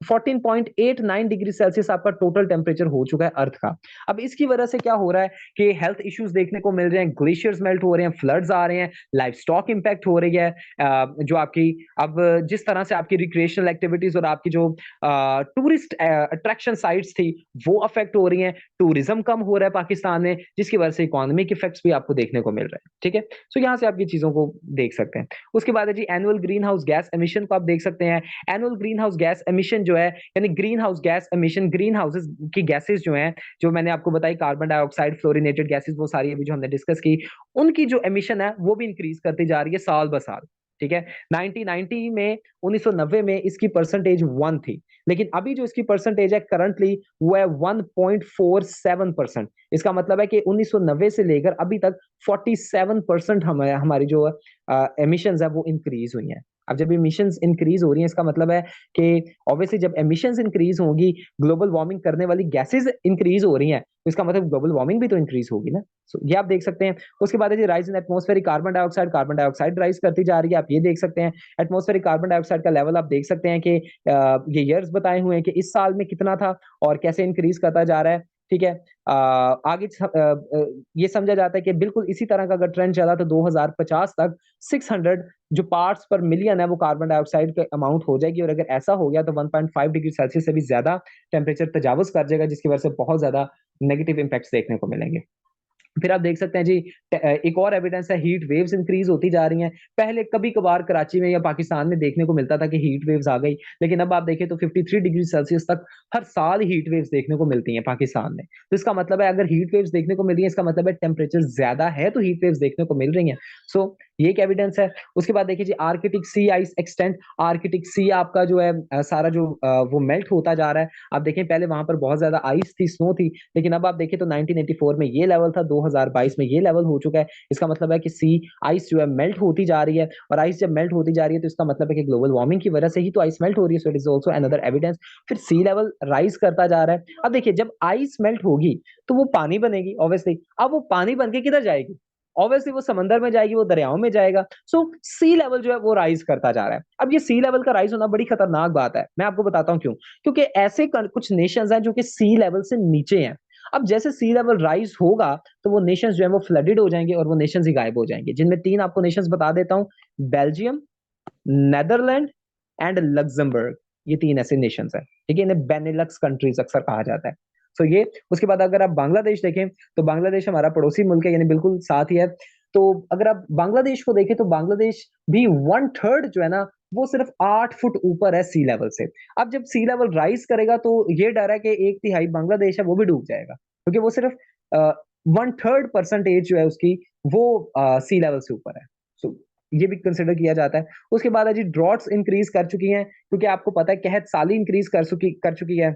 14.89 डिग्री सेल्सियस आपका टोटल टेम्परेचर हो चुका है अर्थ का। अब इसकी वजह से क्या हो रहा है कि हेल्थ इश्यूज देखने को मिल रहे हैं, ग्लेशियर्स मेल्ट हो रहे हैं, फ्लड्स आ रहे हैं, लाइफ स्टॉक इंपैक्ट हो रही है, जो आपकी अब जिस तरह से आपकी रिक्रिएशनल एक्टिविटीज और आपकी जो टूरिस्ट अट्रैक्शन साइट्स थी वो अफेक्ट हो रही हैं, टूरिज्म कम हो रहा है पाकिस्तान में, जिसकी वजह से इकोनॉमिक इफेक्ट्स भी आपको देखने को मिल रहे हैं, ठीक है। सो यहाँ से आप ये चीजों को देख सकते हैं। उसके बाद है जी annual green house gas emission को आप देख सकते हैं। Annual green house gas emission जो है, यानी green house gas emission, green houses की गैसेस जो हैं, जो मैंने आपको बताई कार्बन डाइऑक्साइड, फ्लोरिनेटेड गैसेस, वो सारी अभी जो हमने डिस्कस की, उनकी जो एमिशन है वो भी इंक्रीज करती जा रही है साल ब साल। ठीक है, 1990 में 1990 में इसकी परसेंटेज 1 थी, लेकिन अभी जो इसकी परसेंटेज है करंटली वो है 1.47%। इसका मतलब है कि 1990 से लेकर अभी तक 47% हमारी जो एमिशंस है वो इंक्रीज हुई हैं। अब जब एमिशंस इंक्रीज हो रही हैं, इसका मतलब है कि ऑब्वियसली जब एमिशंस इंक्रीज होंगी, ग्लोबल वार्मिंग करने वाली गैसेस इंक्रीज हो रही हैं, तो इसका मतलब ग्लोबल वार्मिंग भी तो इंक्रीज होगी ना। ये आप देख सकते हैं। उसके बाद है जी rise in atmospheric carbon dioxide rise करती जा रही है, आप ये देख सकते हैं। एटमॉस्फेरिक कार्बन डाइऑक्साइड का लेवल आप देख सकते हैं कि ये ईयर्स बताए हुए हैं कि इस साल में कितना था और कैसे इंक्रीज करता जा रहा है। ठीक है, आगे ये समझा जाता है कि बिल्कुल इसी तरह का अगर ट्रेंड चला तो 2050 तक 600 जो पार्ट्स पर मिलियन है वो कार्बन डाइऑक्साइड के अमाउंट हो जाएगी, और अगर ऐसा हो गया तो 1.5 डिग्री सेल्सियस से भी ज्यादा टेम्परेचर तजावुज कर जाएगा, जिसकी वजह से बहुत ज्यादा नेगेटिव इंपैक्ट्स देखने को मिलेंगे। फिर आप देख सकते हैं जी, एक और एविडेंस है, हीट वेव्स इंक्रीज होती जा रही हैं। पहले कभी कभार कराची में या पाकिस्तान में देखने को मिलता था कि हीट वेव्स आ गई, लेकिन अब आप देखें तो 53 डिग्री सेल्सियस तक हर साल हीट वेव्स देखने को मिलती हैं पाकिस्तान में। तो इसका मतलब है अगर हीट वेव्स देखने को मिल रही है, इसका मतलब है टेम्परेचर ज्यादा है तो हीट वेव्स देखने को मिल रही हैं। सो ये एक एविडेंस है। उसके बाद देखिए जी, आर्कटिक सी आइस एक्सटेंट, आर्कटिक सी आपका जो है सारा जो वो मेल्ट होता जा रहा है। आप देखें पहले वहां पर बहुत ज्यादा आइस थी, स्नो थी, लेकिन अब आप देखें तो 1984 में ये लेवल था, 2022 में ये लेवल हो चुका है। इसका मतलब है कि सी आइस जो है मेल्ट होती जा रही है, और आइस जब मेल्ट होती जा रही है तो इसका मतलब है कि ग्लोबल वार्मिंग की वजह से ही तो आइस मेल्ट हो रही है। So it is also another evidence. फिर सी लेवल राइज करता जा रहा है। अब देखिए जब आइस मेल्ट होगी तो वो पानी बनेगी ऑब्वियसली। अब वो पानी बन के किधर जाएगी? ऑब्वियसली वो समंदर में जाएगी, वो दरियाओं में जाएगा। सो सी लेवल जो है वो राइज करता जा रहा है। अब ये सी लेवल का राइज होना बड़ी खतरनाक बात है, मैं आपको बताता हूं क्यों। क्योंकि ऐसे कुछ नेशंस हैं जो कि सी लेवल से नीचे हैं। अब जैसे सी लेवल राइज होगा तो वो नेशंस जो है वो फ्लडेड हो जाएंगे और वो नेशंस ही गायब हो जाएंगे, जिनमें 3 आपको नेशंस बता देता हूं, बेल्जियम, नेदरलैंड एंड लग्जमबर्ग। ये 3 ऐसे नेशंस हैं। ठीक है, इन्हें बेनेलक्स कंट्रीज अक्सर कहा जाता है। तो ये, उसके बाद अगर आप बांग्लादेश देखें तो बांग्लादेश हमारा पड़ोसी मुल्क है, यानी बिल्कुल साथ ही है। तो अगर आप बांग्लादेश को देखें तो बांग्लादेश भी 1/3 जो है ना वो सिर्फ 8 फुट ऊपर है सी लेवल से। अब जब सी लेवल राइज करेगा तो ये डर है कि 1/3 बांग्लादेश है वो भी डूब जाएगा, क्योंकि वो सिर्फ 1/3 परसेंटेज जो है उसकी वो सी लेवल से ऊपर है। सो ये भी कंसिडर किया जाता है। उसके बाद है जी, ड्रॉट्स इंक्रीज कर चुकी हैं, क्योंकि आपको पता है कहत साली इंक्रीज कर चुकी है।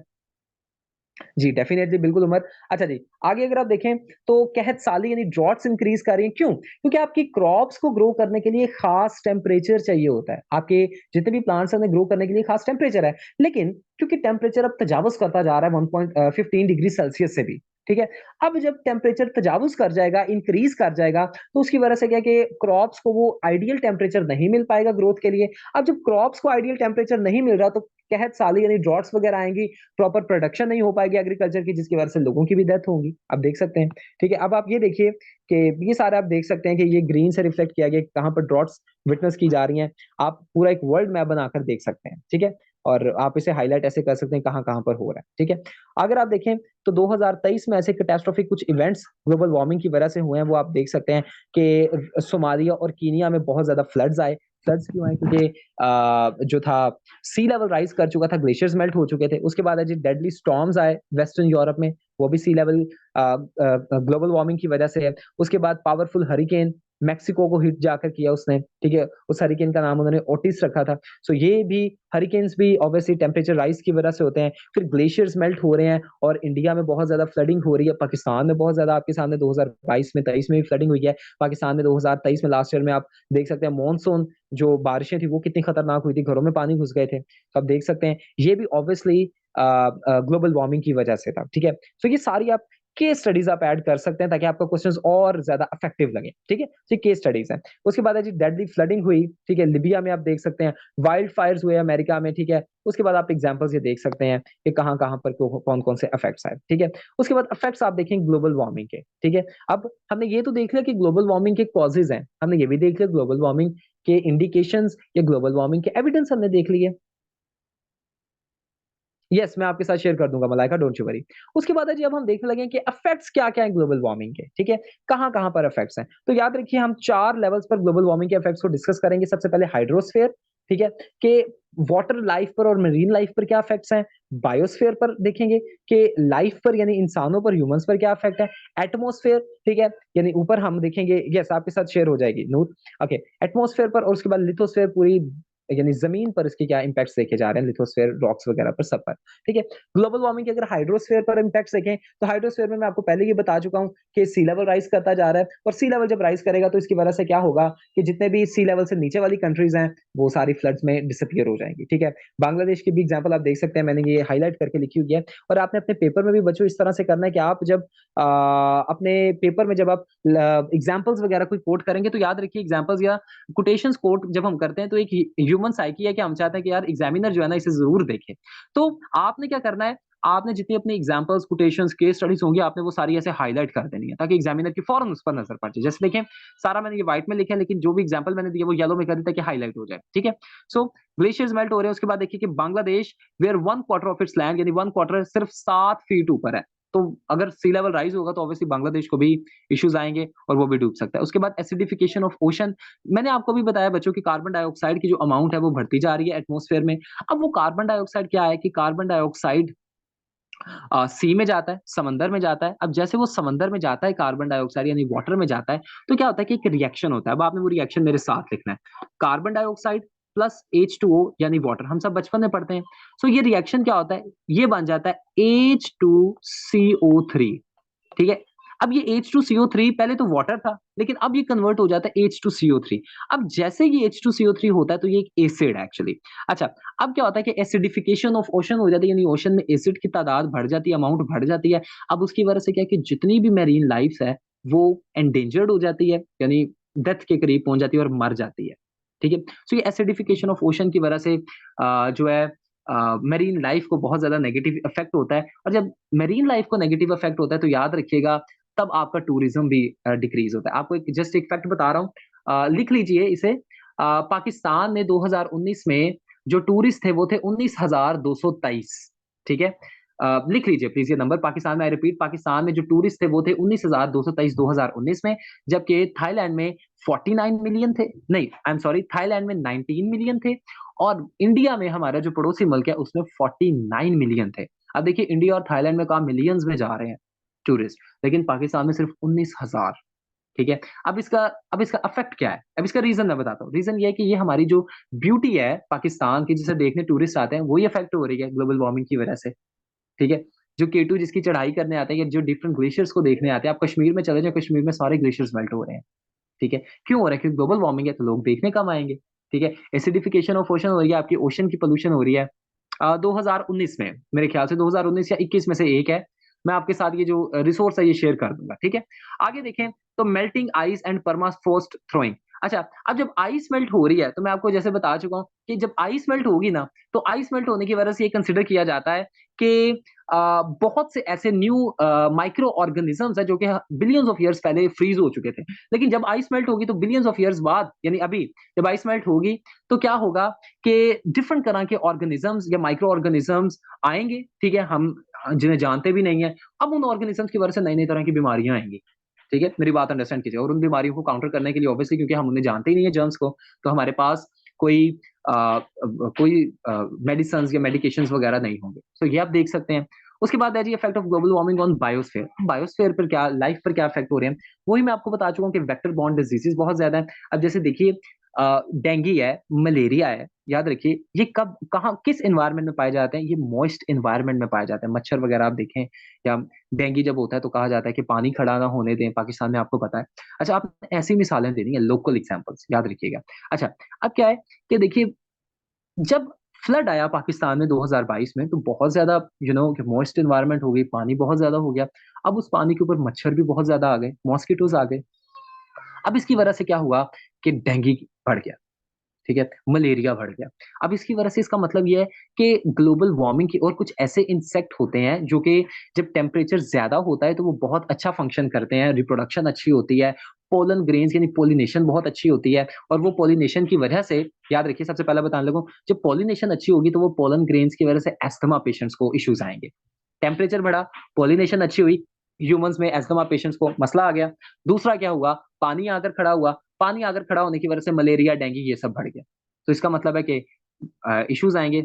जी डेफिनेटली, बिल्कुल उमर। अच्छा जी, आगे अगर आप देखें तो कहत साली यानी ड्रॉट्स इंक्रीज कर रही हैं। क्यों? क्योंकि आपकी क्रॉप्स को ग्रो करने के लिए खास टेम्परेचर चाहिए होता है। आपके जितने भी प्लांट्स हैं ग्रो करने के लिए खास टेम्परेचर है, लेकिन क्योंकि टेम्परेचर अब तजावुज करता जा रहा है 1.15 डिग्री सेल्सियस से भी। ठीक है, अब जब टेम्परेचर तजावुज कर जाएगा, इंक्रीज कर जाएगा, तो उसकी वजह से क्या कि क्रॉप्स को वो आइडियल टेम्परेचर नहीं मिल पाएगा ग्रोथ के लिए। अब जब क्रॉप्स को आइडियल टेम्परेचर नहीं मिल रहा तो कहत साली यानी ड्रॉट्स वगैरह आएंगी, प्रॉपर प्रोडक्शन नहीं हो पाएगी एग्रीकल्चर की, जिसकी वजह से लोगों की भी डेथ होगी। आप देख सकते हैं। ठीक है, अब आप ये देखिए कि ये सारे आप देख सकते हैं कि ये ग्रीन से रिफ्लेक्ट किया गया कहाँ पर ड्रॉट्स विटनेस की जा रही हैं। आप पूरा एक वर्ल्ड मैप बनाकर देख सकते हैं। ठीक है, और आप इसे हाईलाइट ऐसे कर सकते हैं कहाँ कहाँ पर हो रहा है। ठीक है, अगर आप देखें तो 2023 में ऐसे कैटास्ट्रोफिक कुछ इवेंट्स ग्लोबल वार्मिंग की वजह से हुए हैं, वो आप देख सकते हैं कि सोमालिया और कीनिया में बहुत ज्यादा फ्लड्स आए। फ्लड्स क्यों आए? क्योंकि जो था सी लेवल राइज कर चुका था, ग्लेशियर्स मेल्ट हो चुके थे। उसके बाद है जी डेडली स्टॉर्म्स आए वेस्टर्न यूरोप में, वो भी सी लेवल ग्लोबल वार्मिंग की वजह से है। उसके बाद पावरफुल हरिकेन मैक्सिको को हिट जाकर किया उसने। ठीक है, उस हरिकेन का नाम उन्होंने ओटिस रखा था। सो ये भी हरिकेन्स भी ऑब्वियसली टेम्परेचर राइज की वजह से होते हैं। फिर ग्लेशियर्स मेल्ट हो रहे हैं और इंडिया में बहुत ज्यादा फ्लडिंग हो रही है। पाकिस्तान में बहुत ज्यादा, आपके सामने 2022 में 23 में भी फ्लडिंग हुई है। पाकिस्तान में 2023 में लास्ट ईयर में आप देख सकते हैं मानसून जो बारिशें थी वो कितनी खतरनाक हुई थी, घरों में पानी घुस गए थे। तो आप देख सकते हैं ये भी ऑब्वियसली ग्लोबल वार्मिंग की वजह से था। ठीक है, तो ये सारी आप केस स्टडीज आप ऐड कर सकते हैं ताकि आपका क्वेश्चंस और ज्यादा इफेक्टिव लगे। ठीक है, ये केस स्टडीज हैं। उसके बाद है जी डेडली फ्लडिंग हुई। ठीक है, लिबिया में आप देख सकते हैं, वाइल्ड फायर्स हुए अमेरिका में। ठीक है, उसके बाद आप एग्जांपल्स ये देख सकते हैं कि कहाँ कहाँ पर कौन कौन से इफेक्ट्स आए। ठीक है, उसके बाद इफेक्ट्स आप देखें ग्लोबल वार्मिंग के। ठीक है, अब हमने ये तो देख लिया कि ग्लोबल वार्मिंग के कॉजेज हैं, हमने ये भी देख लिया ग्लोबल वार्मिंग के इंडिकेशंस या ग्लोबल वार्मिंग के एविडेंस हमने देख लिए। यस, मैं आपके साथ शेयर कर दूंगा मलाइका, डोंट यू वरी। उसके बाद है जी अब हम देखने लगे कि इफेक्ट्स क्या क्या है ग्लोबल वार्मिंग के। ठीक है, कहाँ कहाँ पर इफेक्ट्स हैं, तो याद रखिए हम 4 लेवल्स पर ग्लोबल वार्मिंग के इफेक्ट्स को डिस्कस करेंगे। सबसे पहले हाइड्रोस्फेयर, ठीक है, कि वाटर लाइफ पर और मरीन लाइफ पर क्या इफेक्ट्स हैं, बायोस्फीयर पर देखेंगे कि लाइफ पर यानी इंसानों पर, ह्यूमंस पर क्या इफेक्ट है, एटमॉस्फेयर, ठीक है, यानी ऊपर हम देखेंगे, यस आपके साथ शेयर हो जाएगी नूर, ओके, एटमॉस्फेयर पर, और उसके बाद लिथोस्फेयर, पूरी यानी जमीन पर इसके क्या इंपैक्ट्स देखे जा रहे हैं, लिथोस्फेयर रॉक्स वगैरह पर, सब पर, ठीक है। ग्लोबल वार्मिंग के अगर हाइड्रोस्फेयर पर इंपैक्ट्स देखें तो हाइड्रोस्फेयर में मैं आपको पहले ही बता चुका हूं कि सी लेवल राइज करता जा रहा है, और सी लेवल जब राइज करेगा तो इसकी वजह से क्या होगा कि जितने भी सी लेवल से नीचे वाली कंट्रीज हैं वो सारी फ्लड्स में डिसअपियर हो जाएंगी, ठीक है। बांग्लादेश की भी एग्जांपल आप देख सकते हैं, मैंने ये हाईलाइट करके लिखी हुई है, और आपने अपने पेपर में भी बच्चों इस तरह से करना है कि आप जब अपने पेपर में जब आप एग्जांपल्स वगैरह कोई कोट करेंगे तो याद रखिए एग्जांपल्स या कोटेशंस कोट जब हम करते हैं तो एक ह्यूमन साइकी है कि हम चाहते हैं कि यार एग्जामिनर जो है ना इसे जरूर देखे। तो आपने क्या करना है, आपने जितनी अपनी एग्जांपल्स, कोटेशंस, केस स्टडीज होंगी, आपने वो सारी ऐसे हाईलाइट कर देनी है ताकि एग्जामिनर की फौरन उस पर नजर पड़ जाए। जैसे देखें, सारा मैंने ये व्हाइट में लिखा है, लेकिन जो भी एग्जांपल मैंने दिया वो येलो में कर दिया कि हाईलाइट हो जाए, ठीक है। सो ग्लेशियर्स मेल्ट हो रहे हैं, उसके बाद देखिए कि Bangladesh where 1/4 of its land, यानी 1/4 सिर्फ 7 फीट ऊपर है। तो अगर सी लेवल राइज होगा तो ऑब्वियसली बांग्लादेश को भी इश्यूज आएंगे और वो भी डूब सकता है। उसके बाद एसिडिफिकेशन ऑफ ओशन, मैंने आपको भी बताया बच्चों की कार्बन डाइऑक्साइड की जो अमाउंट है वो बढ़ती जा रही है एटमॉस्फेयर में। अब वो कार्बन डाइऑक्साइड क्या है कि कार्बन डाइऑक्साइड सी में जाता है, समंदर में जाता है। अब जैसे वो समंदर में जाता है कार्बन डाइऑक्साइड यानी वाटर में जाता है, तो क्या होता है कि एक रिएक्शन होता है। अब आपने वो रिएक्शन मेरे साथ लिखना है, कार्बन डाइऑक्साइड प्लस H2O यानी वाटर, हम सब बचपन में पढ़ते हैं। सो ये रिएक्शन क्या होता है, ये बन जाता है H2CO3, ठीक है। अब ये H2CO3 पहले तो वाटर था, लेकिन अब ये कन्वर्ट हो जाता है H2CO3। अब जैसे ये H2CO3 होता है तो ये एक एसिड है एक्चुअली। अच्छा, अब क्या होता है कि एसिडिफिकेशन ऑफ ओशन हो जाती है, यानी ओशन में एसिड की तादाद बढ़ जाती है, अमाउंट बढ़ जाती है। अब उसकी वजह से क्या है कि जितनी भी मैरीन लाइफ है वो एंडेंजर्ड हो जाती है, यानी डेथ के करीब पहुंच जाती है और मर जाती है, ठीक है। सो ये एसिडिफिकेशन ऑफ ओशन की वजह से जो है मेरीन लाइफ को बहुत ज्यादा नेगेटिव इफेक्ट होता है। और जब मेरीन लाइफ को नेगेटिव इफेक्ट होता है तो याद रखिएगा तब आपका टूरिज्म भी डिक्रीज होता है। आपको एक जस्ट एक फैक्ट बता रहा हूँ, लिख लीजिए इसे। पाकिस्तान ने 2019 में जो टूरिस्ट थे वो थे 19,223, ठीक है। लिख लीजिए प्लीज ये नंबर, पाकिस्तान में, आई रिपीट, पाकिस्तान में जो टूरिस्ट थे वो थे 19,223 2019 में, जबकि थाईलैंड में 49 मिलियन थे, नहीं आई एम सॉरी, थाईलैंड में 19 मिलियन थे, और इंडिया में हमारा जो पड़ोसी मुल्क है उसमें 49 मिलियन थे। अब देखिए इंडिया और थाईलैंड में कहा मिलियंस में जा रहे हैं टूरिस्ट, लेकिन पाकिस्तान में सिर्फ 19,000, ठीक है। अब इसका इफेक्ट क्या है, अब इसका रीजन मैं बताता हूँ। रीजन ये है कि ये हमारी जो ब्यूटी है पाकिस्तान की, जिसे देखने टूरिस्ट आते हैं, वही इफेक्ट हो रही है ग्लोबल वार्मिंग की वजह से, ठीक है। जो K2 जिसकी चढ़ाई करने आते हैं या जो डिफरेंट ग्लेशियर्स को देखने आते हैं, आप कश्मीर में चले जाए, कश्मीर में सारे ग्लेशियर्स मेल्ट हो रहे हैं, ठीक है। क्यों हो रहा है, क्योंकि ग्लोबल वार्मिंग है तो लोग देखने कम आएंगे, ठीक है। एसिडिफिकेशन ऑफ ओशन हो रही है, आपकी ओशन की पोल्यूशन हो रही है। 2019 में, मेरे ख्याल से 2019 या 21 में से एक है, मैं आपके साथ ये जो रिसोर्स है ये शेयर कर दूंगा, ठीक है। आगे देखें तो melting ice and permafrost throwing. अच्छा, अब जब आइस मेल्ट हो रही है तो मैं आपको जैसे बता चुका हूं कि जब आइस मेल्ट होगी ना, तो आइस मेल्ट होने की वजह से ये कंसिडर किया जाता है कि बहुत से ऐसे न्यू माइक्रो ऑर्गेनिजम्स है जो कि बिलियंस ऑफ ईयर्स पहले फ्रीज हो चुके थे, लेकिन जब आइस मेल्ट होगी तो बिलियंस ऑफ ईयर्स बाद, यानी अभी जब आइस मेल्ट होगी तो क्या होगा कि डिफरेंट तरह के ऑर्गेनिजम्स या माइक्रो ऑर्गेनिजम्स आएंगे, ठीक है, हम जिन्हें जानते भी नहीं है। अब उन ऑर्गेनिजम्स की वजह से नई नई तरह की बीमारियां आएंगी, ठीक है, मेरी बात अंडरस्टैंड कीजिए। और उन बीमारियों को काउंटर करने के लिए ऑब्वियसली, क्योंकि हम उन्हें जानते ही नहीं है जर्म्स को, तो हमारे पास कोई मेडिसिन या मेडिकेशंस वगैरह नहीं होंगे। तो ये आप देख सकते हैं। उसके बाद है जी effect of global warming on biosphere. Biosphere पर क्या, लाइफ पर क्या इफेक्ट हो रहे हैं, वही मैं आपको बता चुका हूँ कि वेक्टर बॉर्न डिजीजेस बहुत ज्यादा है। अब जैसे देखिए डेंगू है, मलेरिया है, याद रखिए ये कब कहाँ किस एनवायरनमेंट में पाए जाते हैं, ये मॉइस्ट एनवायरनमेंट में पाए जाते हैं। मच्छर वगैरह आप देखें, या डेंगू जब होता है तो कहा जाता है कि पानी खड़ा ना होने दें, पाकिस्तान में आपको पता है। अच्छा, आप ऐसी मिसालें देनी है, लोकल एग्जांपल्स याद रखिएगा। अच्छा, अब क्या है कि देखिए जब फ्लड आया पाकिस्तान में 2022 में, तो बहुत ज्यादा कि मॉइस्ट एनवायरनमेंट हो गई, पानी बहुत ज्यादा हो गया। अब उस पानी के ऊपर मच्छर भी बहुत ज्यादा आ गए, मॉस्किटोज आ गए। अब इसकी वजह से क्या हुआ कि डेंगू बढ़ गया, ठीक है, मलेरिया बढ़ गया। अब इसकी वजह से इसका मतलब ये है कि ग्लोबल वार्मिंग की, और कुछ ऐसे इंसेक्ट होते हैं जो कि जब टेम्परेचर ज्यादा होता है तो वो बहुत अच्छा फंक्शन करते हैं, रिप्रोडक्शन अच्छी होती है, पोलन ग्रेन्स यानी पोलिनेशन बहुत अच्छी होती है, और वो पोलिनेशन की वजह से, याद रखिए सबसे पहले बताने लगूं, जब पोलिनेशन अच्छी होगी तो वो पोलन ग्रेन्स की वजह से एस्थमा पेशेंट्स को इश्यूज आएंगे। टेम्परेचर बढ़ा, पोलिनेशन अच्छी हुई, ह्यूमंस में एस्थमा पेशेंट्स को मसला आ गया। दूसरा क्या हुआ, पानी आकर खड़ा हुआ, पानी आकर खड़ा होने की वजह से मलेरिया, डेंगू ये सब बढ़ गया। तो इसका मतलब है कि इश्यूज आएंगे।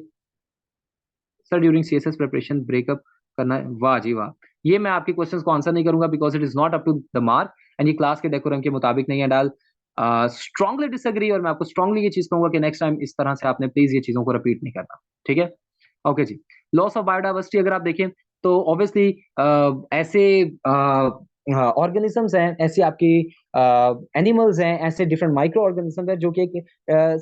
Sir during CSS preparation breakup करना है, वाह जी वाह। ये मैं आपके क्वेश्चंस को आंसर नहीं करूंगा because it is not up to the mark and ये क्लास के डेकोरम के मुताबिक नहीं है। डाल स्ट्रांगली डिसएग्री, और मैं आपको स्ट्रांगली ये चीज कहूंगा कि नेक्स्ट टाइम इस तरह से आपने प्लीज ये चीजों को रिपीट नहीं करना, ठीक है। ओके जी। लॉस ऑफ बायोडाइवर्सिटी अगर आप देखें तो ऑब्वियसली ऐसे ऑर्गेनिजम्स हैं, ऐसी आपकी एनिमल्स हैं, ऐसे डिफरेंट माइक्रो ऑर्गेनिज्म हैं जो कि एक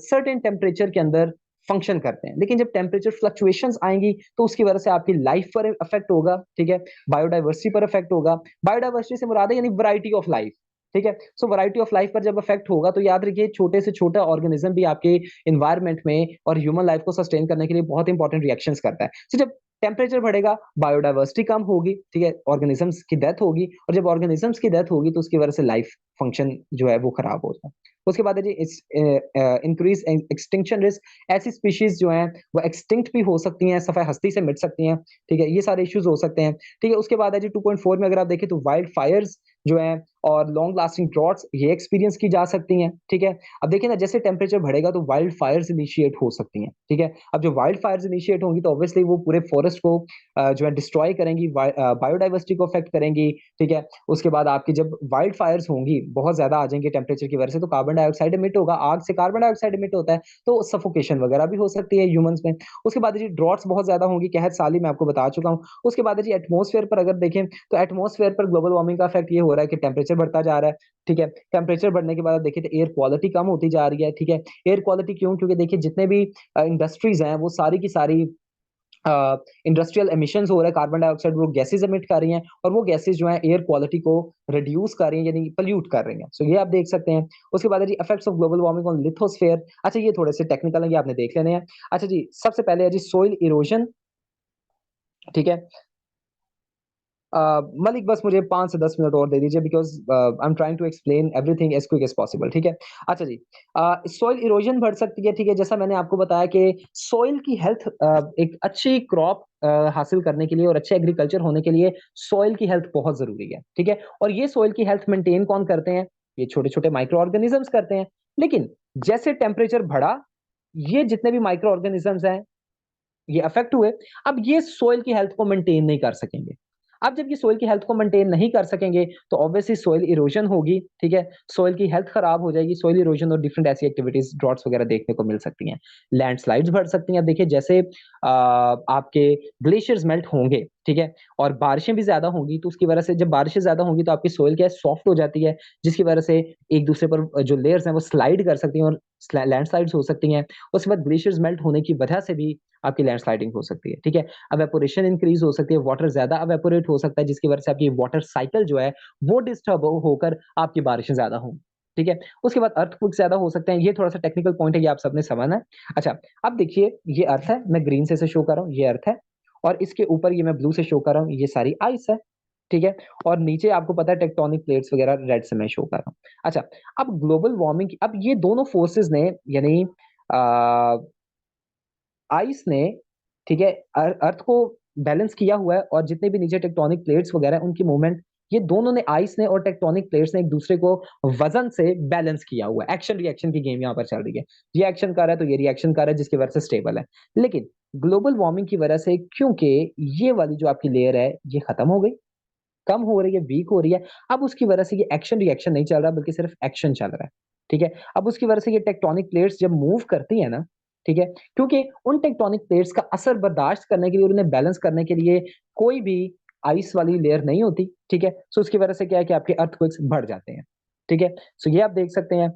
सर्टेन टेम्परेचर के अंदर फंक्शन करते हैं। लेकिन जब टेम्परेचर फ्लक्चुएशंस आएंगी तो उसकी वजह से आपकी लाइफ पर इफेक्ट होगा, ठीक है, बायोडाइवर्सिटी पर इफेक्ट होगा। बायोडाइवर्सिटी से मुराद है यानी वैरायटी ऑफ लाइफ, ठीक है। सो वैरायटी ऑफ लाइफ पर जब इफेक्ट होगा तो याद रखिए छोटे से छोटा ऑर्गेनिज्म भी आपके इन्वायरमेंट में और ह्यूमन लाइफ को सस्टेन करने के लिए बहुत इंपॉर्टेंट रिएक्शंस करता है। So, जब टेम्परेचर बढ़ेगा बायोडाइवर्सिटी कम होगी, ठीक है, ऑर्गेनिजम्स की डेथ होगी, और जब ऑर्गेनिजम्स की डेथ होगी तो उसकी वजह से लाइफ फंक्शन जो है वो खराब होगा। उसके बाद है जी इंक्रीज एक्सटिंक्शन रिस्क। ऐसी स्पीशीज जो हैं वो एक्सटिंक्ट भी हो सकती हैं, सफाई हस्ती से मिट सकती हैं, ठीक है, ये सारे इश्यूज हो सकते हैं, ठीक है। उसके बाद है जी 2.4 में अगर आप देखें तो वाइल्ड फायर्स जो है और लॉन्ग लास्टिंग ड्रॉट्स ये एक्सपीरियंस की जा सकती हैं, ठीक है। अब देखिए ना, जैसे टेम्परेचर बढ़ेगा तो वाइल्ड फायर्स इनिशिएट हो सकती हैं, ठीक है। अब जो वाइल्ड फायर्स इनिशिएट होंगी तो ऑब्वियसली वो पूरे फॉरेस्ट को जो है डिस्ट्रॉय करेंगी, बायोडाइवर्सिटी को अफेक्ट करेंगी, ठीक है। उसके बाद आपकी जब वाइल्ड फायर्स होंगी, बहुत ज्यादा आ जाएंगे टेम्परेचर की वजह से, तो कार्बन डाइऑक्साइड इमिट होगा, आग से कार्बन डाइऑक्साइड इमिट होता है, तो सफोकेशन वगैरह भी हो सकती है ह्यूमंस में। उसके बाद जी ड्रॉट्स बहुत ज्यादा होंगी, कहत साली मैं आपको बता चुका हूँ। उसके बाद जी एटमोस्फेयर पर अगर देखें तो एटमोस्फेयर पर ग्लोबल वार्मिंग का इफेक्ट ये हो रहा है कि टेम्परेचर बढ़ता जा रहा है, ठीक है। टेम्परेचर बढ़ने के बाद देखिए तो एयर क्वालिटी कम होती जा रही है, ठीक है। एयर क्वालिटी क्यों? क्योंकि देखिए जितने भी इंडस्ट्रीज हैं वो सारी की सारी इंडस्ट्रियल एमिशंस हो रहे हैं, कार्बन डाइऑक्साइड वो गैसेज एमिट कर रही हैं, और वो गैसेज जो है एयर क्वालिटी को रिड्यूस कर रही हैं यानी पोल्यूट कर रही हैं। सो ये आप देख सकते हैं। उसके बाद है जी effects of global warming on lithosphere. अच्छा ये थोड़े से टेक्निकल हैं, ये आपने देख लेने हैं। अच्छा जी, सबसे पहले है जी सोइल इरोजन, ठीक है। मलिक बस मुझे 5 से 10 मिनट और दे दीजिए because I am trying to explain everything as quick as possible, ठीक है। अच्छा जी, सॉइल इरोजन बढ़ सकती है, ठीक है। जैसा मैंने आपको बताया कि सॉइल की हेल्थ एक अच्छी क्रॉप हासिल करने के लिए और अच्छे एग्रीकल्चर होने के लिए सॉइल की हेल्थ बहुत जरूरी है, ठीक है। और ये सॉइल की हेल्थ मेंटेन कौन करते हैं? ये छोटे छोटे माइक्रो ऑर्गेनिजम्स करते हैं। लेकिन जैसे टेम्परेचर बढ़ा, ये जितने भी माइक्रो ऑर्गेनिजम्स हैं ये अफेक्ट हुए, अब ये सोइल की हेल्थ को मेंटेन नहीं कर सकेंगे। अब जब ये सोइल की हेल्थ को मेंटेन नहीं कर सकेंगे तो ऑब्वियसली सोइल इरोजन होगी, ठीक है। सोइल की हेल्थ खराब हो जाएगी, सोइल इरोजन और डिफरेंट ऐसी एक्टिविटीज ड्रॉट्स वगैरह देखने को मिल सकती हैं। लैंडस्लाइड्स बढ़ सकती हैं। अब देखिए जैसे आपके ग्लेशियर्स मेल्ट होंगे, ठीक है, और बारिशें भी ज्यादा होंगी तो उसकी वजह से जब बारिशें ज्यादा होंगी तो आपकी सोइल क्या है सॉफ्ट हो जाती है, जिसकी वजह से एक दूसरे पर जो लेयर्स हैं वो स्लाइड कर सकती हैं और लैंडस्लाइड्स हो सकती हैं। उसके बाद ग्लेशियर्स मेल्ट होने की वजह से भी आपकी लैंडस्लाइडिंग हो सकती है, ठीक है। अवेपोरेशन इंक्रीज हो सकती है, वाटर ज्यादा अवेपोरेट हो सकता है जिसकी वजह से आपकी वाटर साइकिल जो है वो डिस्टर्ब होकर आपकी बारिशें ज्यादा होंगी, ठीक है। उसके बाद अर्थक्वेक ज्यादा हो सकते हैं। ये थोड़ा सा टेक्निकल पॉइंट है, ये आप सबने समझना है। अच्छा, अब देखिए ये अर्थ है, मैं ग्रीन से शो कर रहा हूँ, ये अर्थ है, और इसके ऊपर ये मैं ब्लू से शो कर रहा हूँ, ये सारी आइस है, ठीक है। और नीचे आपको पता है टेक्टोनिक प्लेट्स वगैरह रेड से मैं शो कर रहा हूँ। अच्छा, अब ग्लोबल वार्मिंग अब ये दोनों फोर्सेस ने यानी आइस ने, ठीक है, अर्थ को बैलेंस किया हुआ है, और जितने भी नीचे टेक्टोनिक प्लेट्स वगैरह उनकी मूवमेंट, ये दोनों ने आइस ने और टेक्टोनिक प्लेट्स ने एक दूसरे को वजन से बैलेंस किया हुआ है। एक्शन रिएक्शन की गेम यहाँ पर चल रही है, ये एक्शन कर रहा है तो ये रिएक्शन कर रहा है जिसकी वजह से स्टेबल है। लेकिन ग्लोबल वार्मिंग की वजह से क्योंकि ये वाली जो आपकी लेयर है ये खत्म हो गई, कम हो रही है, वीक हो रही है, अब उसकी वजह से ये एक्शन रिएक्शन नहीं चल रहा बल्कि सिर्फ एक्शन चल रहा है, ठीक है। अब उसकी वजह से ये टेक्टोनिक प्लेट्स जब मूव करती है ना, ठीक है, क्योंकि उन टेक्टोनिक प्लेट्स का असर बर्दाश्त करने के लिए और उन्हें बैलेंस करने के लिए कोई भी आइस वाली लेयर नहीं होती, ठीक है। सो उसकी वजह से क्या है कि आपके अर्थक्वेक्स बढ़ जाते हैं, ठीक है। सो ये आप देख सकते हैं।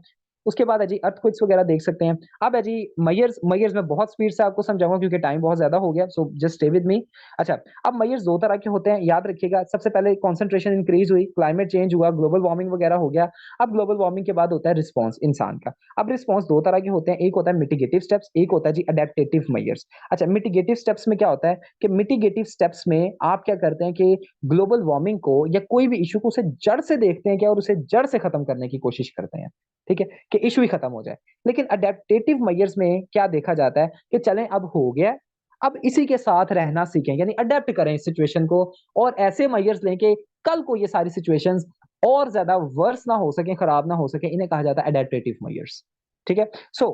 उसके बाद है जी अर्थक्वेक्स वगैरह देख सकते हैं। अब है जी मयर्स। मयर्स में बहुत स्पीड से आपको समझाऊंगा क्योंकि टाइम बहुत ज्यादा हो गया, so just stay with me. अच्छा, अब मयर्स दो तरह के होते हैं, याद रखिएगा। सबसे पहले कॉन्सेंट्रेशन इंक्रीज हुई, क्लाइमेट चेंज हुआ, ग्लोबल वार्मिंग वगैरह हो गया। अब ग्लोबल वार्मिंग के बाद होता है रिस्पॉन्स इंसान का। अब रिस्पॉन्स दो तरह के होते हैं, एक होता है मिटिगेटिव स्टेप्स, एक होता है जी अडेप्टेटिव मयर्स। अच्छा, मिटिगेटिव स्टेप्स में क्या होता है कि मिटिगेटिव स्टेप्स में आप क्या करते हैं कि ग्लोबल वार्मिंग को या कोई भी इशू को उसे जड़ से देखते हैं क्या, और उसे जड़ से खत्म करने की कोशिश करते हैं, ठीक है, कि इशू ही खत्म हो जाए। लेकिन अडेप्टेटिव मेजर्स में क्या देखा जाता है कि चलें अब हो गया, अब इसी के साथ रहना सीखें, यानी अडेप्ट करें इस सिचुएशन को, और ऐसे मेजर्स लें कि कल को ये सारी सिचुएशंस और ज्यादा वर्स ना हो सके, खराब ना हो सके, इन्हें कहा जाता है अडेप्टेटिव मेजर्स, ठीक है। सो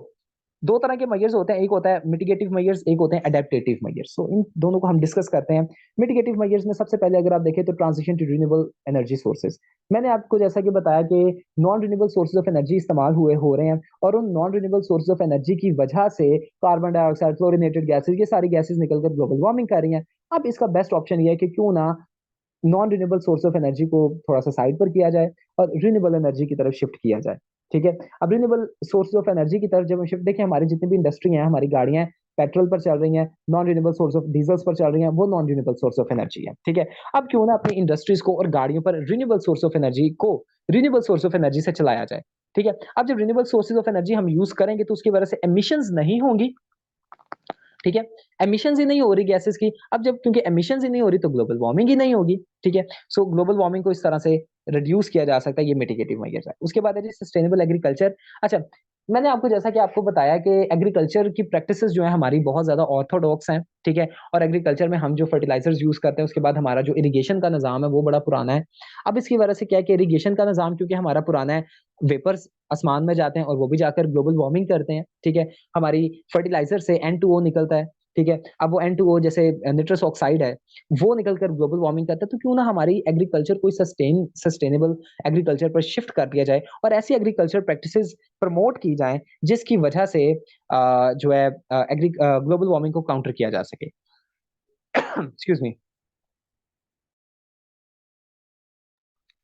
दो तरह के मेजर्स होते हैं, एक होता है मिटिगेटिव मेजर्स, एक होते हैं अडेप्टेटिव मेजर्स। सो इन दोनों को हम डिस्कस करते हैं। मिटिगेटिव मेजर्स में सबसे पहले अगर आप देखें तो transition to renewable energy sources. मैंने आपको जैसा कि बताया कि non renewable sources of energy इस्तेमाल हो रहे हैं, और उन non renewable sources of energy की वजह से कार्बन डाइऑक्साइड, फ्लोरिनेटेड गैसेज, ये सारी गैसेज निकलकर ग्लोबल वार्मिंग कर रही हैं। अब इसका बेस्ट ऑप्शन ये है कि क्यों ना non renewable source of energy को थोड़ा सा साइड पर किया जाए और रिन्यूएबल एनर्जी की तरफ शिफ्ट किया जाए। ठीक है, अब रिन्यूएबल सोर्स ऑफ एनर्जी की तरफ जब हम शिफ्ट, देखिए हमारी जितनी भी इंडस्ट्री है, हमारी गाड़ियां पेट्रोल पर चल रही हैं, non renewable source of diesels पर चल रही हैं, वो non renewable source of energy है। ठीक है, अब क्यों ना अपनी इंडस्ट्रीज को और गाड़ियों पर रिन्यूएबल सोर्स ऑफ एनर्जी को रिन्यूएबल सोर्स ऑफ एनर्जी से चलाया जाए। ठीक है, अब जब रिन्यूएबल सोर्सेज ऑफ एनर्जी हम यूज करेंगे तो उसकी वजह से एमिशंस नहीं होंगी। ठीक है, एमिशंस ही नहीं हो रही गैसेस की। अब जब क्योंकि एमिशंस ही नहीं हो रही तो ग्लोबल वार्मिंग ही नहीं होगी। ठीक है, सो ग्लोबल वार्मिंग को इस तरह से रिड्यूस किया जा सकता है, ये मिटिगेटिव मेजर्स है। उसके बाद है जी सस्टेनेबल एग्रीकल्चर। अच्छा, मैंने आपको जैसा कि आपको बताया कि एग्रीकल्चर की प्रैक्टिसेस जो है हमारी बहुत ज्यादा ऑर्थोडॉक्स हैं। ठीक है, और एग्रीकल्चर में हम जो फर्टिलाइजर्स यूज करते हैं, उसके बाद हमारा जो इरिगेशन का निजाम है वो बड़ा पुराना है। अब इसकी वजह से क्या है कि इरिगेशन का निजाम क्योंकि हमारा पुराना है, वेपर्स आसमान में जाते हैं और वो भी जाकर ग्लोबल वार्मिंग करते हैं। ठीक है, हमारी फर्टिलाइजर से N2O निकलता है। ठीक है, अब वो N2O जैसे निट्रस ऑक्साइड है, वो निकलकर ग्लोबल वार्मिंग करता है। तो क्यों ना हमारी एग्रीकल्चर कोई सस्टेनेबल एग्रीकल्चर पर शिफ्ट कर दिया जाए और ऐसी एग्रीकल्चर प्रैक्टिसेस प्रमोट की जाएं जिसकी वजह से जो है ग्लोबल वार्मिंग को काउंटर किया जा सके। Excuse me.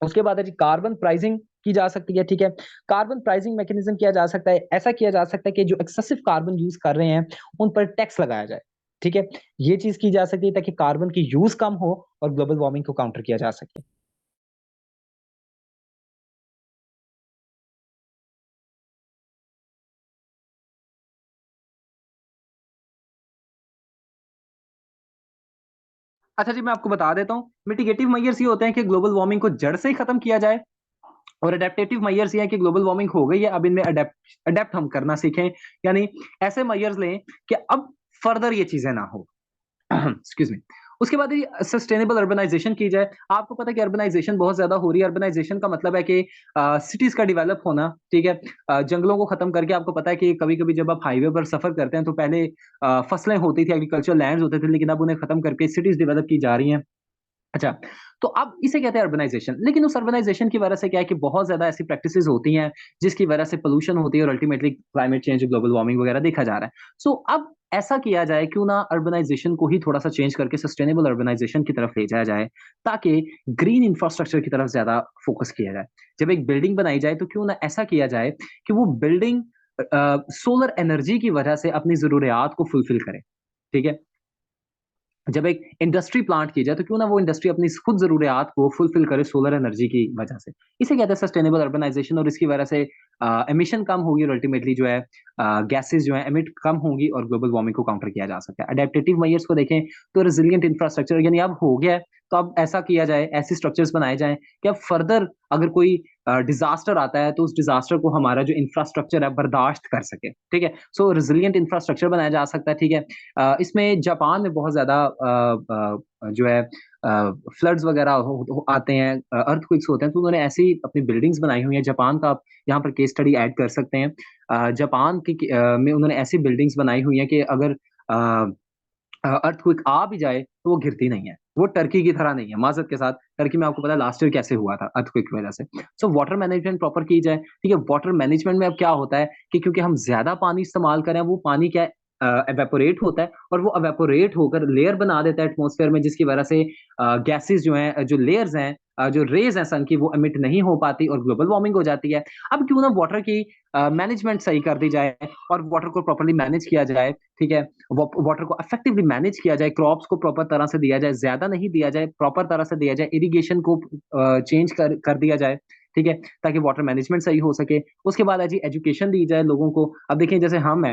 उसके बाद है जी कार्बन प्राइसिंग की जा सकती है। ठीक है, कार्बन प्राइसिंग मैकेनिज्म किया जा सकता है, ऐसा किया जा सकता है कि जो एक्सेसिव कार्बन यूज कर रहे हैं उन पर टैक्स लगाया जाए। ठीक है, ये चीज की जा सकती है ताकि कार्बन की यूज कम हो और ग्लोबल वार्मिंग को काउंटर किया जा सके। अच्छा जी, मैं आपको बता देता हूँ, मिटिगेटिव मेजर्स ये होते हैं कि ग्लोबल वार्मिंग को जड़ से ही खत्म किया जाए, और अडेप्टेटिव मेजर्स ये है कि ग्लोबल वार्मिंग हो गई है, अब इनमें अडेप्ट हम करना सीखें, यानी ऐसे मेजर्स लें कि अब फर्दर ये चीजें ना हो। Excuse me. उसके बाद सस्टेनेबल अर्बनाइजेशन की जाए। आपको पता है कि अर्बनाइजेशन बहुत ज्यादा हो रही है। अर्बनाइजेशन का मतलब है कि सिटीज का डेवलप होना। ठीक है, जंगलों को खत्म करके, आपको पता है कि कभी कभी जब आप हाईवे पर सफर करते हैं तो पहले फसलें होती थी, एग्रीकल्चर लैंड्स होते थे, लेकिन अब उन्हें खत्म करके सिटीज डेवलप की जा रही हैं। अच्छा, तो अब इसे कहते हैं अर्बनाइजेशन। लेकिन उस अर्बनाइजेशन की वजह से क्या है कि बहुत ज्यादा ऐसी प्रैक्टिसेस होती हैं जिसकी वजह से पोल्यूशन होती है और ultimately climate change, global warming वगैरह देखा जा रहा है। सो अब ऐसा किया जाए, क्यों ना अर्बनाइजेशन को ही थोड़ा सा चेंज करके सस्टेनेबल अर्बनाइजेशन की तरफ ले जाया जाए, ताकि ग्रीन इंफ्रास्ट्रक्चर की तरफ ज्यादा फोकस किया जाए। जब एक बिल्डिंग बनाई जाए तो क्यों ना ऐसा किया जाए कि वो बिल्डिंग सोलर एनर्जी की वजह से अपनी जरूरियात को फुलफिल करे। ठीक है, जब एक इंडस्ट्री प्लांट की जाए तो क्यों ना वो इंडस्ट्री अपनी खुद जरूरियात को फुलफिल करे सोलर एनर्जी की वजह से। इसे कहते हैं सस्टेनेबल अर्बनाइजेशन, और इसकी वजह से एमिशन कम होगी और अल्टीमेटली जो है गैसेस जो है एमिट कम होंगी और ग्लोबल वार्मिंग को काउंटर किया जा सकता है। अडेप्टेटिव मेजर्स को देखें तो रेजिलिएंट इंफ्रास्ट्रक्चर, यानी अब हो गया है तो अब ऐसा किया जाए, ऐसी स्ट्रक्चर्स बनाए जाएं कि अब फर्दर अगर कोई डिजास्टर आता है तो उस डिजास्टर को हमारा जो इंफ्रास्ट्रक्चर है बर्दाश्त कर सके। ठीक है, सो रेजिलिएंट इंफ्रास्ट्रक्चर बनाया जा सकता है। ठीक है, इसमें जापान में बहुत ज्यादा जो है फ्लड्स वगैरह आते हैं, अर्थक्वेक्स होते हैं, तो उन्होंने ऐसी अपनी बिल्डिंग्स बनाई हुई हैं। जापान का आप यहाँ पर केस स्टडी ऐड कर सकते हैं। जापान की में उन्होंने ऐसी बिल्डिंग्स बनाई हुई हैं कि अगर अर्थक्वेक आ भी जाए तो वो गिरती नहीं है। वो टर्की की तरह नहीं है। माजरत के साथ, टर्की में आपको पता है लास्ट ईयर कैसे हुआ था अर्थक्वेक की वजह से। सो वाटर मैनेजमेंट प्रॉपर की जाए। ठीक है, वाटर मैनेजमेंट में अब क्या होता है कि क्योंकि हम ज्यादा पानी इस्तेमाल करें, वो पानी क्या एवेपोरेट होता है और वो एवेपोरेट होकर लेयर बना देता है एटमॉस्फेयर में, जिसकी वजह से गैसेस जो हैं, जो लेयर्स हैं, जो रेज हैं सन की, वो एमिट नहीं हो पाती और ग्लोबल वार्मिंग हो जाती है। अब क्यों ना वाटर की मैनेजमेंट सही कर दी जाए और वाटर को प्रॉपर्ली मैनेज किया जाए। ठीक है, वाटर को इफेक्टिवली मैनेज किया जाए, क्रॉप्स को प्रॉपर तरह से दिया जाए, ज्यादा नहीं दिया जाए, प्रॉपर तरह से दिया जाए, इरिगेशन को चेंज कर दिया जाए। ठीक है, ताकि वाटर मैनेजमेंट सही हो सके। उसके बाद है जी एजुकेशन दी जाए लोगों को। अब देखिए जैसे हम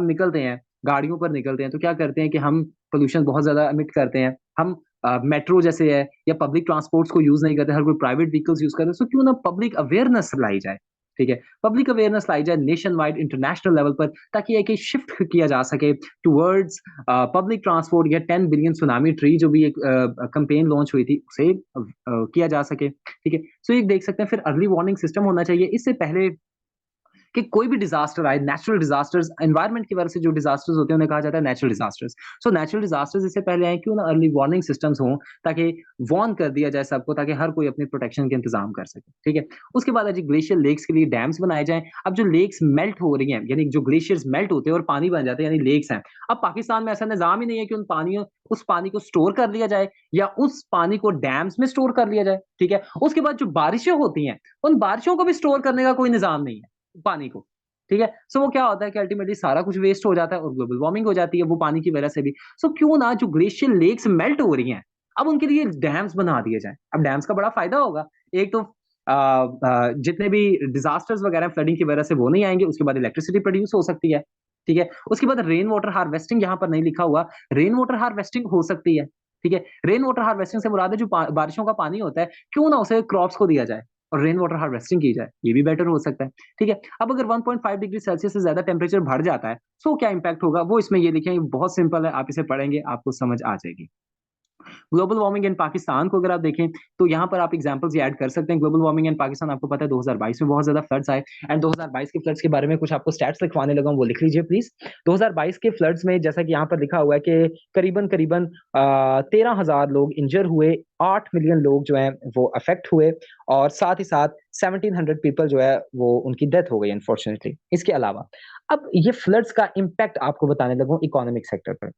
निकलते हैं, गाड़ियों पर निकलते हैं, तो क्या करते हैं कि हम पोल्यूशन बहुत ज्यादा एमिट करते हैं। हम मेट्रो जैसे है या पब्लिक ट्रांसपोर्ट्स को यूज नहीं करते, हर कोई प्राइवेट व्हीकल्स यूज करते हैं। सो क्यों ना पब्लिक अवेयरनेस लाई जाए। ठीक है, पब्लिक अवेयरनेस लाई जाए नेशन वाइड, इंटरनेशनल लेवल पर, ताकि एक शिफ्ट किया जा सके टुवर्ड्स पब्लिक ट्रांसपोर्ट, या 10 बिलियन सुनामी ट्री जो भी एक कैंपेन लॉन्च हुई थी उसे किया जा सके। ठीक है, सो एक देख सकते हैं। फिर अर्ली वार्निंग सिस्टम होना चाहिए। इससे पहले कि कोई भी डिजास्टर आए, नेचुरल डिजास्टर्स, एनवायरनमेंट की वजह से जो डिजास्टर्स होते हैं उन्हें कहा जाता है natural disasters. So natural disasters इससे पहले आए, क्यों ना अर्ली वार्निंग सिस्टम्स हों, ताकि वार्न कर दिया जाए सबको, ताकि हर कोई अपनी प्रोटेक्शन के इंतजाम कर सके, ठीक है। उसके बाद है जी ग्लेशियर लेक्स के लिए डैम्स बनाए जाएं। अब जो लेक्स मेल्ट हो रही हैं, यानी जो ग्लेशियर्स मेल्ट होते हैं और पानी बन जाते हैं, यानी लेक्स हैं, अब पाकिस्तान में ऐसा निजाम ही नहीं है कि उस पानी को स्टोर कर लिया जाए या उस पानी को डैम्स में स्टोर कर लिया जाए, ठीक है। उसके बाद जो बारिशें होती हैं, उन बारिशों को भी स्टोर करने का कोई निजाम नहीं है पानी को, ठीक है। सो वो क्या होता है कि अल्टीमेटली सारा कुछ वेस्ट हो जाता है और ग्लोबल वार्मिंग हो जाती है वो पानी की वजह से भी। सो क्यों ना जो ग्लेशियर लेक्स मेल्ट हो रही हैं, अब उनके लिए डैम्स बना दिए जाएं। अब डैम्स का बड़ा फायदा होगा, एक तो जितने भी डिजास्टर्स वगैरह फ्लडिंग की वजह से वो नहीं आएंगे, उसके बाद इलेक्ट्रिसिटी प्रोड्यूस हो सकती है, ठीक है। उसके बाद रेन वाटर हार्वेस्टिंग, यहाँ पर नहीं लिखा हुआ, रेन वाटर हार्वेस्टिंग हो सकती है, ठीक है। रेन वाटर हार्वेस्टिंग से मुराद है जो बारिशों का पानी होता है, क्यों ना उसे क्रॉप्स को दिया जाए और रेन वाटर हार्वेस्टिंग की जाए, ये भी बेटर हो सकता है, ठीक है। अब अगर 1.5 डिग्री सेल्सियस से ज्यादा टेम्परेचर बढ़ जाता है, तो क्या इंपैक्ट होगा वो इसमें ये लिखे हैं, बहुत सिंपल है, आप इसे पढ़ेंगे आपको समझ आ जाएगी। ग्लोबल वार्मिंग इन पाकिस्तान को अगर आप देखें तो यहाँ पर आप एग्जांपल्स ऐड कर सकते हैं। ग्लोबल वार्मिंग इन पाकिस्तान, आपको पता है 2022 में बहुत ज्यादा फ्लड्स आए, एंड 2022 के फ्लड्स के बारे में कुछ आपको स्टैट्स लिखवाने लगा हूं, वो लिख लीजिए प्लीज। 2022 के फ्लड्स में जैसा कि यहाँ पर लिखा हुआ है कि करीबन करीबन 13,000 लोग इंजर हुए, 8 मिलियन लोग जो है वो अफेक्ट हुए, और साथ ही साथ 1700 पीपल जो है वो उनकी डेथ हो गई अनफॉर्चुनेटली। इसके अलावा अब ये फ्लड्स का इम्पैक्ट आपको बताने लगा इकोनॉमिक सेक्टर पर।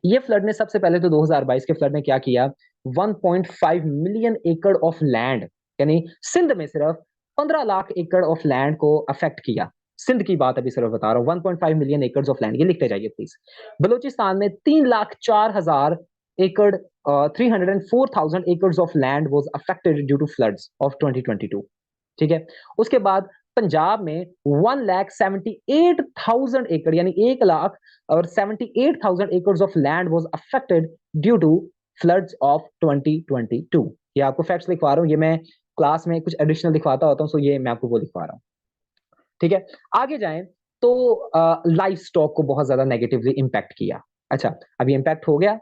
ये फ्लड ने सबसे पहले तो 2022 के फ्लड ने क्या किया, 1.5 मिलियन एकड़ ऑफ लैंड, यानी सिंध में सिर्फ 15 लाख एकड़ ऑफ लैंड को अफेक्ट किया। सिंध की बात अभी सिर्फ बता रहा हूं, 1.5 मिलियन एकड़ ऑफ लैंड, ये लिखते जाइए प्लीज। बलूचिस्तान में 3,04,000 एकड़, 304,000 एकड़ of land was affected due to floods of 2022, ठीक है। उसके बाद पंजाब में 1,78,000 एकड़, यानी 1,78,000 एकड़ of land was affected due to floods of 2022। ये आपको फैक्ट्स लिखवा रहा हूं, ये मैं क्लास में कुछ एडिशनल लिखवाता होता हूं, सो ये मैं आपको वो लिखवा रहा हूं, ठीक है। आगे जाएं तो लाइफ स्टॉक को बहुत ज्यादा नेगेटिवली इंपैक्ट किया। अच्छा, अभी इंपैक्ट हो गया।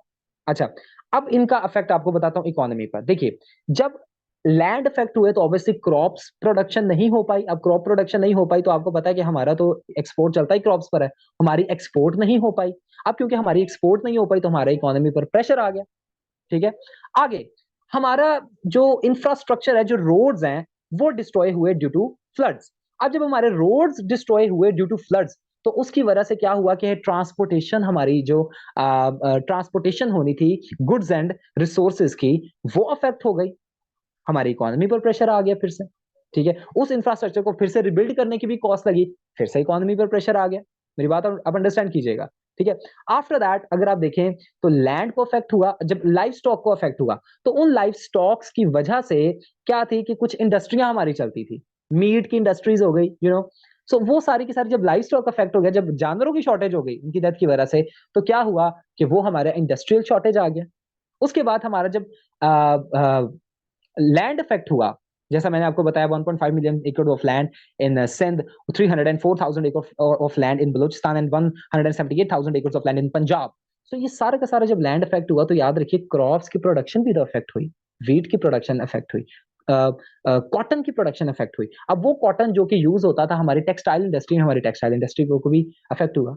अच्छा, अब इनका इफेक्ट आपको बताता हूं इकोनॉमी पर। देखिए, जब लैंड इफेक्ट हुए तो ऑब्वियसली क्रॉप्स प्रोडक्शन नहीं हो पाई। अब क्रॉप प्रोडक्शन नहीं हो पाई तो आपको पता है कि हमारा तो एक्सपोर्ट चलता ही क्रॉप्स पर है, हमारी एक्सपोर्ट नहीं हो पाई। अब क्योंकि हमारी एक्सपोर्ट नहीं हो पाई तो हमारा इकोनॉमी पर प्रेशर आ गया, ठीक है। आगे हमारा जो इंफ्रास्ट्रक्चर है, जो रोड्स हैं, वो डिस्ट्रॉय हुए ड्यू टू फ्लड्स। अब जब हमारे रोड्स डिस्ट्रॉय हुए ड्यू टू फ्लड्स, तो उसकी वजह से क्या हुआ कि ट्रांसपोर्टेशन, हमारी जो ट्रांसपोर्टेशन होनी थी गुड्स एंड रिसोर्सेज की, वो अफेक्ट हो गई, हमारी इकोनॉमी पर प्रेशर आ गया फिर से, ठीक है। उस इंफ्रास्ट्रक्चर को फिर से रिबिल्ड करने की भी कॉस्ट लगी, फिर से इकोनॉमी पर प्रेशर आ गया। मेरी बात अब अंडरस्टैंड कीजिएगा, ठीक है। आफ्टर दैट अगर आप देखें तो लैंड को अफेक्ट हुआ, जब लाइफ स्टॉक को अफेक्ट हुआ तो उन लाइफ स्टॉक्स की वजह से क्या थी कि कुछ इंडस्ट्रियां हमारी चलती थी, मीट की इंडस्ट्रीज हो गई, सो वो सारी की सारी, जब लाइफ स्टॉक अफेक्ट हो गया, जब जानवरों की शॉर्टेज हो गई उनकी डेथ की वजह से, तो क्या हुआ कि वो हमारा इंडस्ट्रियल शॉर्टेज आ गया। उसके बाद हमारा जब लैंड इफेक्ट हुआ, जैसा मैंने आपको बताया 1.5 मिलियन एकड़ ऑफ लैंड इन सिंध, 304,000 एकड़ of land in Balochistan and 178,000 एकड़ ऑफ लैंड इन पंजाब। सो ये सारा का सारा जब लैंड इफेक्ट हुआ तो याद रखिए क्रॉप्स की प्रोडक्शन भी तो इफेक्ट हुई, वीट की प्रोडक्शन इफेक्ट हुई, कॉटन की प्रोडक्शन इफेक्ट हुई। अब वो कॉटन जो कि यूज होता था हमारी टेक्सटाइल इंडस्ट्री में, हमारी टेक्सटाइल इंडस्ट्री को भी अफेक्ट हुआ।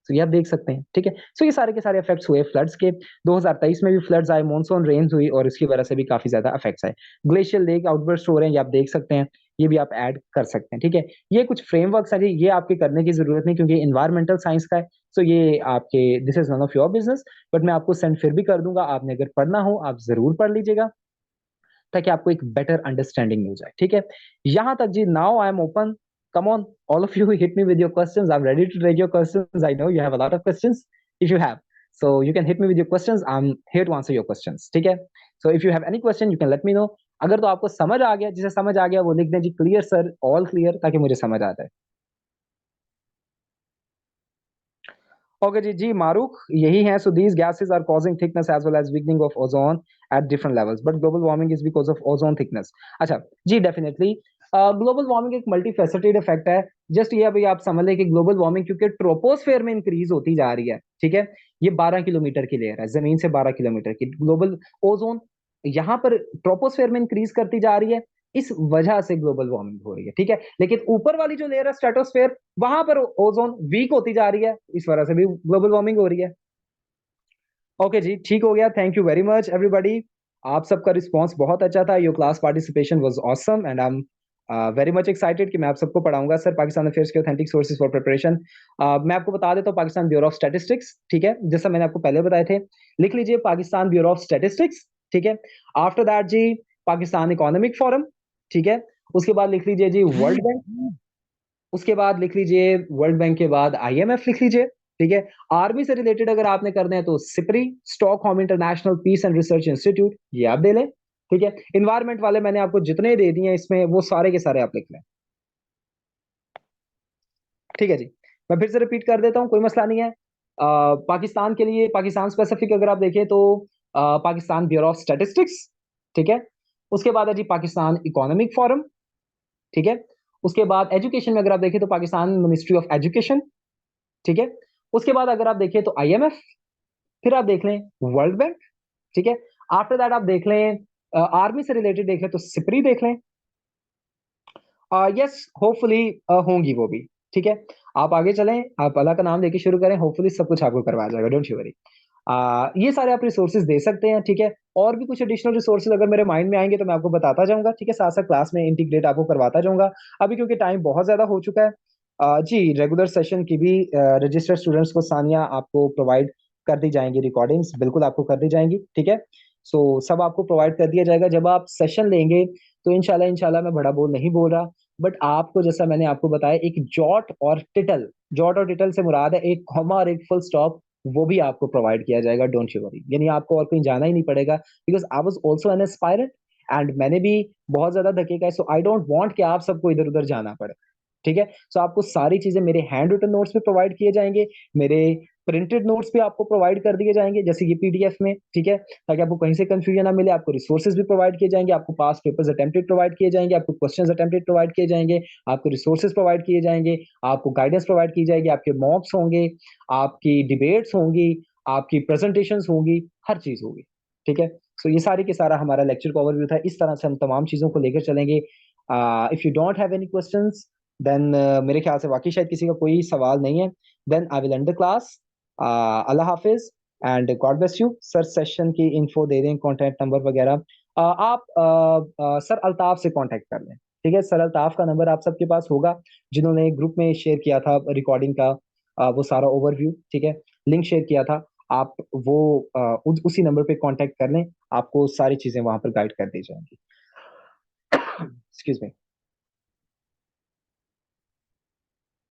तो ये आप देख सकते हैं, ठीक है। सो ये सारे के सारे इफेक्ट्स हुए फ्लड्स के। 2023 में भी फ्लड्स आए, मॉनसून रेन्स हुई और इसकी वजह से भी काफी ज्यादा इफेक्ट्स आए। ग्लेशियर लेक आउटबर्स्ट हो रहे हैं, ये आप देख सकते हैं, ये भी आप ऐड कर सकते हैं, ठीक है। ये कुछ फ्रेमवर्क्स हैं, ये आपके करने की जरूरत नहीं क्योंकि एनवायरमेंटल साइंस का है, सो ये आपके, this is none of your business, but मैं आपको सेंड फिर भी कर दूंगा। आपने अगर पढ़ना हो आप जरूर पढ़ लीजिएगा ताकि आपको एक बेटर अंडरस्टैंडिंग मिल जाए, ठीक है। यहां तक जी, now I am open, come on, all of you, hit me with your questions. I'm ready to take your questions. I know you have a lot of questions if you have, so you can hit me with your questions. I'm here to answer your questions, ठीक है। So if you have any question you can let me know. अगर तो आपको समझ आ गया, जिसे समझ आ गया वो लिख दें जी क्लियर सर, ऑल क्लियर, ताकि मुझे समझ आ जाए। ओके जी मारूक यही है। So these gases are causing thickness as well as weakening of ozone at different levels, but global warming is because of ozone thickness. अच्छा जी, डेफिनेटली ग्लोबल वार्मिंग एक मल्टीफेसेटेड इफेक्ट है। जस्ट ये अभी आप समझ लें कि ग्लोबल वार्मिंग क्योंकि ट्रोपोस्फेयर में इंक्रीज होती जा रही है, ठीक है। ये 12 किलोमीटर की लेयर है, जमीन से 12 किलोमीटर की। ग्लोबल ओजोन यहाँ पर ट्रोपोस्फेयर में इंक्रीज करती जा रही है, इस वजह से ग्लोबल वार्मिंग हो रही है, ठीक है। लेकिन ऊपर वाली जो लेयर है स्ट्रेटोस्फेयर, वहां पर ओजोन वीक होती जा रही है, इस वजह से भी ग्लोबल वार्मिंग हो रही है। ओके जी, ठीक हो गया। Thank you very much everybody. आप सबका रिस्पॉन्स बहुत अच्छा था। Your class participation was awesome and I am very much excited कि मैं आप सबको पढ़ाऊंगा। सर, पाकिस्तान अफेयर्स के ऑथेंटिक सोर्सेज फॉर प्रिपरेशन, मैं आपको बता देता हूँ पाकिस्तान ब्यूरो ऑफ स्टैटिस्टिक्स, ठीक है, जैसा मैंने आपको पहले बताए थे। लिख लीजिए पाकिस्तान ब्यूरो ऑफ स्टैटिस्टिक्स, ठीक है। आफ्टर दैट जी पाकिस्तान इकोनॉमिक फोरम, ठीक है। उसके बाद लिख लीजिए जी वर्ल्ड बैंक, उसके बाद लिख लीजिए वर्ल्ड बैंक के बाद IMF लिख लीजिए, ठीक है। आर्मी से रिलेटेड अगर आपने करना है तो SIPRI, Stockholm international peace and research institute, ये आप दे लें, ठीक है। इन्वायरमेंट वाले मैंने आपको जितने दे दिए हैं इसमें, वो सारे के सारे आप लिख लें, ठीक है जी। मैं फिर से रिपीट कर देता हूं, कोई मसला नहीं है। पाकिस्तान के लिए, पाकिस्तान स्पेसिफिक अगर आप देखें तो पाकिस्तान ब्यूरो ऑफ स्टैटिस्टिक्स, ठीक है। उसके बाद है जी पाकिस्तान इकोनॉमिक फोरम, ठीक है। उसके बाद एजुकेशन में अगर आप देखें तो पाकिस्तान मिनिस्ट्री ऑफ एजुकेशन, ठीक है। उसके बाद अगर आप देखें तो IMF, फिर आप देख लें वर्ल्ड बैंक, ठीक है। आफ्टर दैट आप देख लें आर्मी से रिलेटेड देख लें तो सिप्री देख लें। यस, होपफुली होंगी वो भी, ठीक है। आप आगे चलें, आप अल्लाह का नाम लेके शुरू करें, होपफुली सब कुछ आपको करवाया जाएगा, डोंट यू वरी। ये सारे आप रिसोर्सेज दे सकते हैं, ठीक है। और भी कुछ एडिशनल रिसोर्सेज अगर मेरे माइंड में आएंगे तो मैं आपको बताता जाऊंगा, ठीक है। साथ साथ क्लास में इंटीग्रेट आपको करवाता जाऊंगा। अभी क्योंकि टाइम बहुत ज्यादा हो चुका है, जी रेगुलर सेशन की भी रजिस्टर्ड स्टूडेंट्स को सानिया आपको प्रोवाइड कर दी जाएंगी, रिकॉर्डिंग्स बिल्कुल आपको कर दी जाएंगी, ठीक है। सो सब आपको प्रोवाइड कर दिया जाएगा। जब आप सेशन लेंगे तो इंशाल्लाह इंशाल्लाह मैं बड़ा बोल नहीं बोल रहा, बट आपको जैसा मैंने आपको बताया एक जॉट और टिटल से मुराद है एक कॉमा और एक फुल स्टॉप, वो भी आपको प्रोवाइड किया जाएगा, डोंट यू वरी। यानी आपको और कहीं जाना ही नहीं पड़ेगा, because I was also an aspirant and मैंने भी बहुत ज्यादा धक्के खाए, सो आई डोंट वांट कि आप सबको इधर उधर जाना पड़े, ठीक है। सो आपको सारी चीजें मेरे हैंड रिटन नोट्स में प्रोवाइड किए जाएंगे, मेरे प्रिंटेड नोट्स भी आपको प्रोवाइड कर दिए जाएंगे, जैसे कि PDF में, ठीक है, ताकि आपको कहीं से कंफ्यूजन ना मिले। आपको रिसोर्सेज भी प्रोवाइड किए जाएंगे, आपको पास पेपर्स अटेम्प्टेड प्रोवाइड किए जाएंगे, आपको क्वेश्चंस अटेम्प्टेड प्रोवाइड किए जाएंगे, आपको रिसोर्सेज प्रोवाइड किए जाएंगे, आपको गाइडेंस प्रोवाइड की जाएगी, आपके मॉक्स होंगे, आपकी डिबेट्स होंगी, आपकी प्रेजेंटेशंस होंगी, हर चीज होगी, ठीक है। सो ये सारी के सारा हमारा लेक्चर का ओवरव्यू था। इस तरह से हम तमाम चीजों को लेकर चलेंगे। If you don't have any questions then मेरे ख्याल से वाकई शायद किसी का कोई सवाल नहीं है, then I will end the class. अल्लाह हाफिज and God bless you. Sir session की इन्फो दे दें, कॉन्टैक्ट नंबर वगैरह। आप सर अल्ताफ से कांटेक्ट कर लें, ठीक है। सर अल्ताफ का नंबर आप सबके पास होगा, जिन्होंने ग्रुप में शेयर किया था रिकॉर्डिंग का वो सारा ओवरव्यू, ठीक है, लिंक शेयर किया था। आप वो उसी नंबर पे कांटेक्ट कर लें, आपको सारी चीजें वहां पर गाइड कर दी जाएंगी। Excuse me.